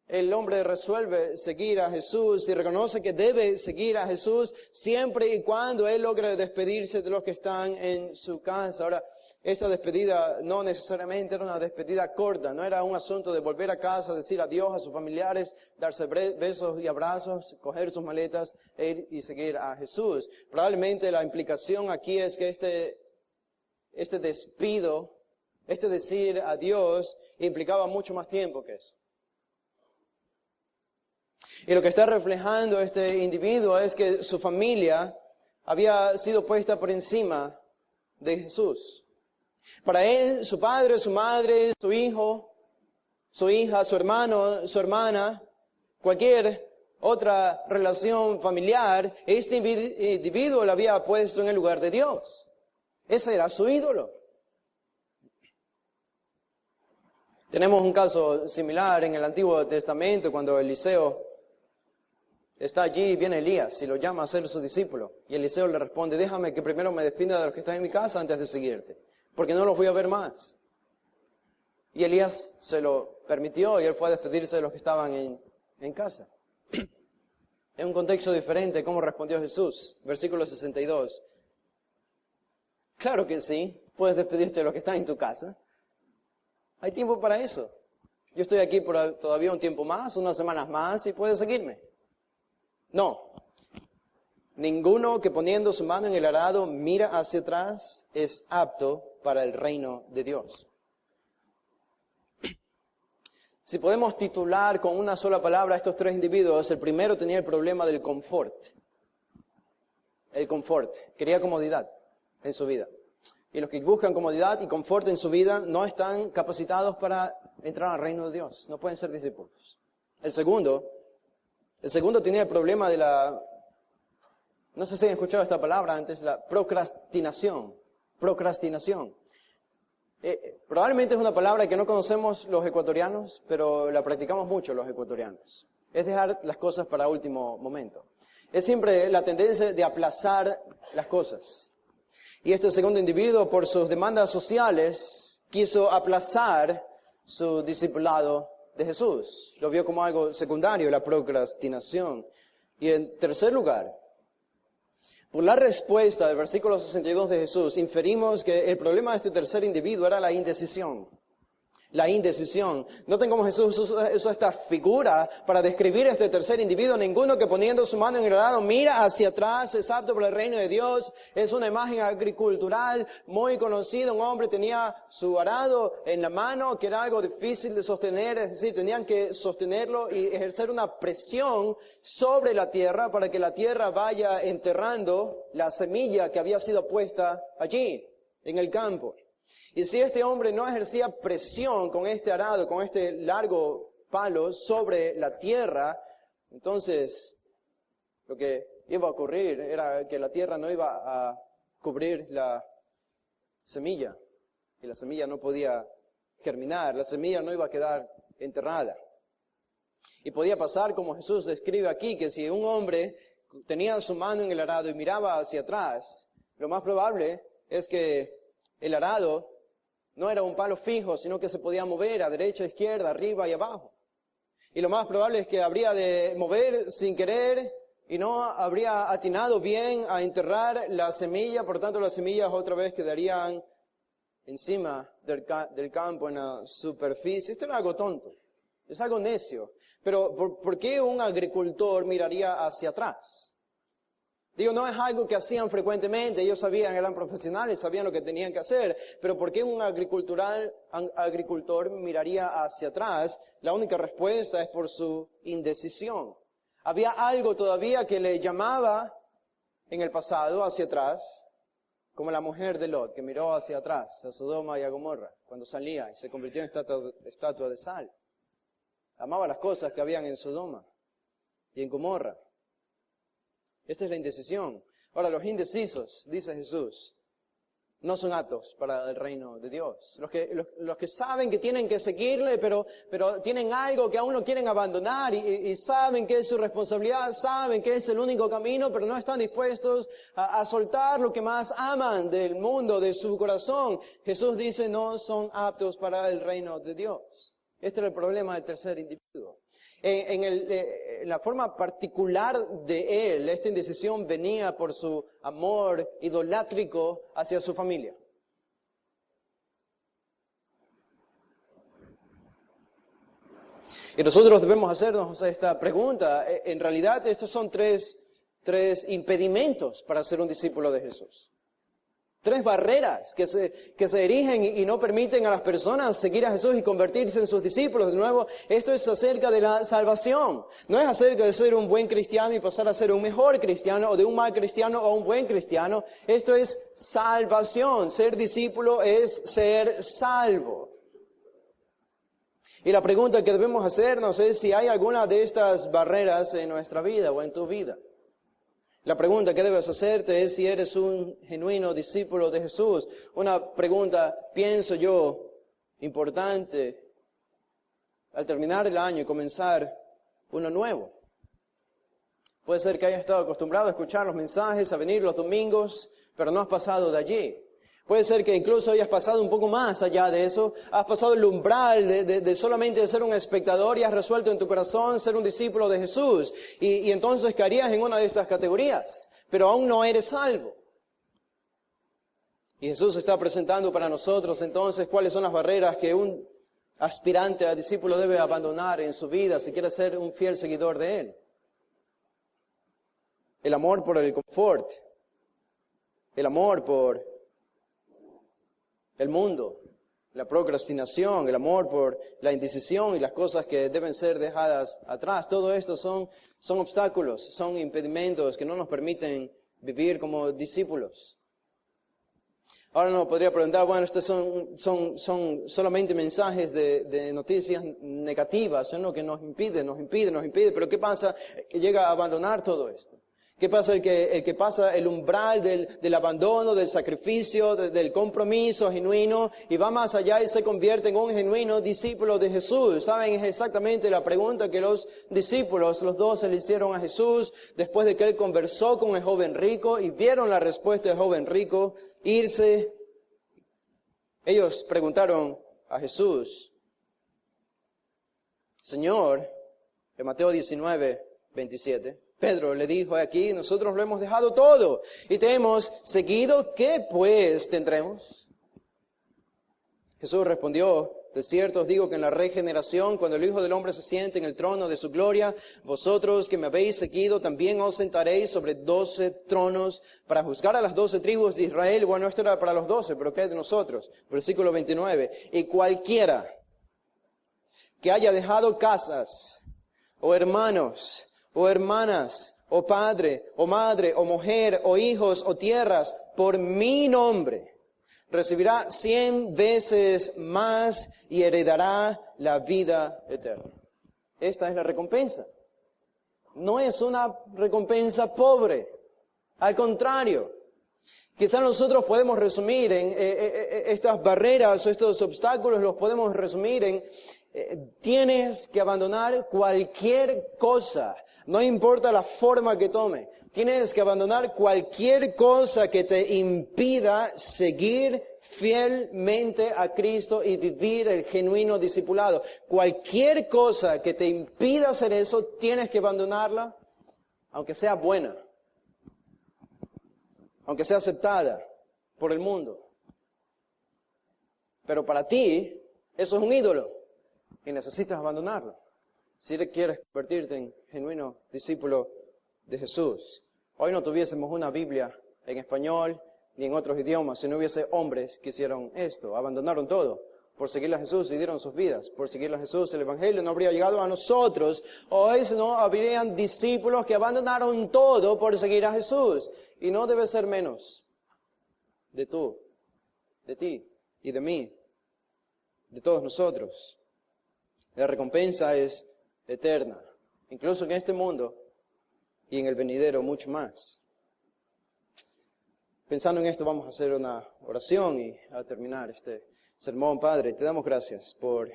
el hombre resuelve seguir a Jesús y reconoce que debe seguir a Jesús siempre y cuando él logre despedirse de los que están en su casa. Ahora, esta despedida no necesariamente era una despedida corta, no era un asunto de volver a casa, decir adiós a sus familiares, darse besos y abrazos, coger sus maletas e ir y seguir a Jesús. Probablemente la implicación aquí es que este despido, este decir adiós, implicaba mucho más tiempo que eso. Y lo que está reflejando este individuo es que su familia había sido puesta por encima de Jesús. Para él, su padre, su madre, su hijo, su hija, su hermano, su hermana, cualquier otra relación familiar, este individuo lo había puesto en el lugar de Dios. Ese era su ídolo. Tenemos un caso similar en el Antiguo Testamento cuando Eliseo está allí y viene Elías y lo llama a ser su discípulo. Y Eliseo le responde, déjame que primero me despida de los que están en mi casa antes de seguirte, porque no los voy a ver más. Y Elías se lo permitió y él fue a despedirse de los que estaban en casa. En un contexto diferente, ¿cómo respondió Jesús? Versículo 62. Claro que sí, puedes despedirte de los que están en tu casa. Hay tiempo para eso. Yo estoy aquí por todavía un tiempo más, unas semanas más, y puedes seguirme. No. Ninguno que poniendo su mano en el arado mira hacia atrás es apto para el reino de Dios. Si podemos titular con una sola palabra a estos tres individuos, el primero tenía el problema del confort. El confort. Quería comodidad en su vida. Y los que buscan comodidad y confort en su vida no están capacitados para entrar al reino de Dios. No pueden ser discípulos. El segundo tenía el problema de no sé si han escuchado esta palabra antes, la procrastinación. Procrastinación. Probablemente es una palabra que no conocemos los ecuatorianos, pero la practicamos mucho los ecuatorianos. Es dejar las cosas para último momento. Es siempre la tendencia de aplazar las cosas. Y este segundo individuo, por sus demandas sociales, quiso aplazar su discipulado de Jesús. Lo vio como algo secundario, la procrastinación. Y en tercer lugar, por la respuesta del versículo 62 de Jesús, inferimos que el problema de este tercer individuo era la indecisión. La indecisión. Noten cómo Jesús usó esta figura para describir a este tercer individuo. Ninguno que poniendo su mano en el arado mira hacia atrás es apto para el reino de Dios. Es una imagen agricultural muy conocida. Un hombre tenía su arado en la mano, que era algo difícil de sostener. Es decir, tenían que sostenerlo y ejercer una presión sobre la tierra para que la tierra vaya enterrando la semilla que había sido puesta allí, en el campo. Y si este hombre no ejercía presión con este arado, con este largo palo sobre la tierra, entonces lo que iba a ocurrir era que la tierra no iba a cubrir la semilla. Y la semilla no podía germinar, la semilla no iba a quedar enterrada. Y podía pasar, como Jesús describe aquí, que si un hombre tenía su mano en el arado y miraba hacia atrás, lo más probable es que el arado no era un palo fijo, sino que se podía mover a derecha, a izquierda, arriba y abajo. Y lo más probable es que habría de mover sin querer y no habría atinado bien a enterrar la semilla. Por tanto, las semillas otra vez quedarían encima del campo, en la superficie. Esto era algo tonto, es algo necio. Pero ¿por qué un agricultor miraría hacia atrás? Digo, no es algo que hacían frecuentemente, ellos sabían, eran profesionales, sabían lo que tenían que hacer, pero ¿por qué un agricultor miraría hacia atrás? La única respuesta es por su indecisión. Había algo todavía que le llamaba en el pasado hacia atrás, como la mujer de Lot, que miró hacia atrás, a Sodoma y a Gomorra, cuando salía y se convirtió en estatua de sal. Amaba las cosas que habían en Sodoma y en Gomorra. Esta es la indecisión. Ahora, los indecisos, dice Jesús, no son aptos para el reino de Dios. Los que saben que tienen que seguirle, pero tienen algo que aún no quieren abandonar y saben que es su responsabilidad, saben que es el único camino, pero no están dispuestos a soltar lo que más aman del mundo, de su corazón. Jesús dice, no son aptos para el reino de Dios. Este era el problema del tercer individuo. En la forma particular de él, esta indecisión venía por su amor idolátrico hacia su familia. Y nosotros debemos hacernos esta pregunta. En realidad, estos son tres impedimentos para ser un discípulo de Jesús. Tres barreras que se erigen y no permiten a las personas seguir a Jesús y convertirse en sus discípulos. De nuevo, esto es acerca de la salvación. No es acerca de ser un buen cristiano y pasar a ser un mejor cristiano, o de un mal cristiano a un buen cristiano. Esto es salvación. Ser discípulo es ser salvo. Y la pregunta que debemos hacernos es si hay alguna de estas barreras en nuestra vida o en tu vida. La pregunta que debes hacerte es si eres un genuino discípulo de Jesús. Una pregunta, pienso yo, importante al terminar el año y comenzar uno nuevo. Puede ser que hayas estado acostumbrado a escuchar los mensajes, a venir los domingos, pero no has pasado de allí. Puede ser que incluso hayas pasado un poco más allá de eso, has pasado el umbral de solamente ser un espectador y has resuelto en tu corazón ser un discípulo de Jesús. Y entonces caerías en una de estas categorías, pero aún no eres salvo. Y Jesús está presentando para nosotros entonces cuáles son las barreras que un aspirante a discípulo debe abandonar en su vida si quiere ser un fiel seguidor de Él. El amor por el confort, el amor por el mundo, la procrastinación, el amor por la indecisión y las cosas que deben ser dejadas atrás. Todo esto son obstáculos, son impedimentos que no nos permiten vivir como discípulos. Ahora uno podría preguntar, bueno, estos son solamente mensajes de noticias negativas, ¿no? Que nos impide, pero ¿qué pasa? Que llega a abandonar todo esto. ¿Qué pasa el que pasa el umbral del abandono, del sacrificio, del compromiso genuino y va más allá y se convierte en un genuino discípulo de Jesús? ¿Saben? Es exactamente la pregunta que los discípulos, los 12, le hicieron a Jesús después de que Él conversó con el joven rico y vieron la respuesta del joven rico irse. Ellos preguntaron a Jesús, Señor, en Mateo 19:27, Pedro le dijo aquí, nosotros lo hemos dejado todo y te hemos seguido, ¿qué pues tendremos? Jesús respondió, de cierto os digo que en la regeneración, cuando el Hijo del Hombre se siente en el trono de su gloria, vosotros que me habéis seguido, también os sentaréis sobre 12 tronos para juzgar a las 12 tribus de Israel. Bueno, esto era para los 12, pero ¿qué es de nosotros? Versículo 29. Y cualquiera que haya dejado casas, o hermanos, o hermanas, o padre, o madre, o mujer, o hijos, o tierras, por mi nombre, recibirá 100 veces más y heredará la vida eterna. Esta es la recompensa. No es una recompensa pobre. Al contrario, quizás nosotros podemos resumir en estas barreras o estos obstáculos, los podemos resumir en tienes que abandonar cualquier cosa, no importa la forma que tome. Tienes que abandonar cualquier cosa que te impida seguir fielmente a Cristo y vivir el genuino discipulado. Cualquier cosa que te impida hacer eso, tienes que abandonarla, aunque sea buena, aunque sea aceptada por el mundo. Pero para ti, eso es un ídolo y necesitas abandonarlo si quieres convertirte en genuino discípulo de Jesús. Hoy no tuviésemos una Biblia en español ni en otros idiomas si no hubiese hombres que hicieron esto, abandonaron todo por seguir a Jesús y dieron sus vidas. Por seguir a Jesús el Evangelio no habría llegado a nosotros. Hoy no habrían discípulos que abandonaron todo por seguir a Jesús. Y no debe ser menos de ti y de mí, de todos nosotros. La recompensa es eterna, incluso en este mundo y en el venidero mucho más. Pensando en esto, vamos a hacer una oración y a terminar este sermón. Padre, te damos gracias por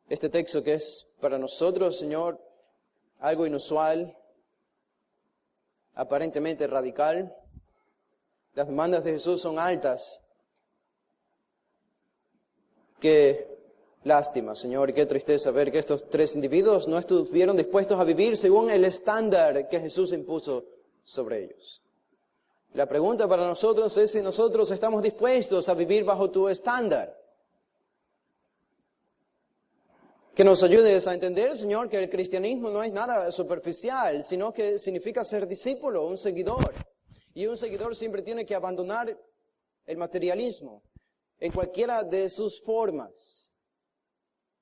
este texto que es para nosotros, Señor, algo inusual, aparentemente radical. Las demandas de Jesús son altas. Qué lástima, Señor, y qué tristeza ver que estos 3 individuos no estuvieron dispuestos a vivir según el estándar que Jesús impuso sobre ellos. La pregunta para nosotros es si nosotros estamos dispuestos a vivir bajo tu estándar. Que nos ayudes a entender, Señor, que el cristianismo no es nada superficial, sino que significa ser discípulo, un seguidor. Y un seguidor siempre tiene que abandonar el materialismo en cualquiera de sus formas.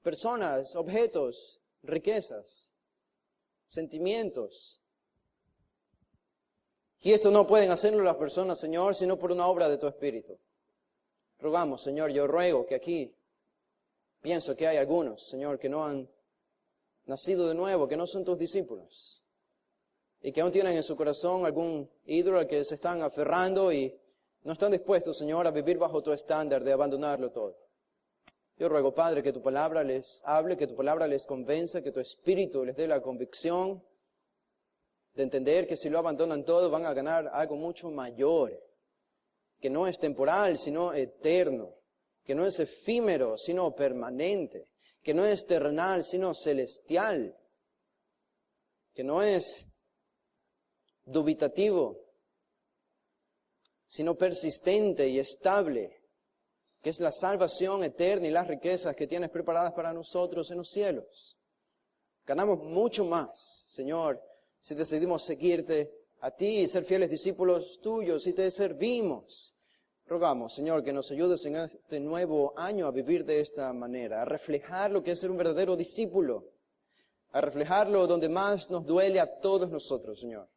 Personas, objetos, riquezas, sentimientos. Y esto no pueden hacerlo las personas, Señor, sino por una obra de tu Espíritu. Rogamos, Señor, yo ruego que aquí, pienso que hay algunos, Señor, que no han nacido de nuevo, que no son tus discípulos, y que aún tienen en su corazón algún ídolo al que se están aferrando y no están dispuestos, Señor, a vivir bajo tu estándar de abandonarlo todo. Yo ruego, Padre, que tu palabra les hable, que tu palabra les convenza, que tu Espíritu les dé la convicción de entender que si lo abandonan todo van a ganar algo mucho mayor, que no es temporal, sino eterno, que no es efímero, sino permanente, que no es terrenal, sino celestial, que no es dubitativo, sino persistente y estable, que es la salvación eterna y las riquezas que tienes preparadas para nosotros en los cielos. Ganamos mucho más, Señor, si decidimos seguirte a ti y ser fieles discípulos tuyos y te servimos. Rogamos, Señor, que nos ayudes en este nuevo año a vivir de esta manera, a reflejar lo que es ser un verdadero discípulo, a reflejarlo donde más nos duele a todos nosotros, Señor,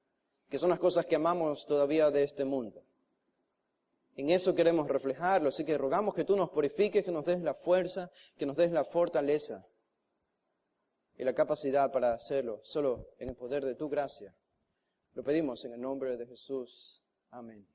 que son las cosas que amamos todavía de este mundo. En eso queremos reflejarlo, así que rogamos que tú nos purifiques, que nos des la fuerza, que nos des la fortaleza y la capacidad para hacerlo, solo en el poder de tu gracia. Lo pedimos en el nombre de Jesús. Amén.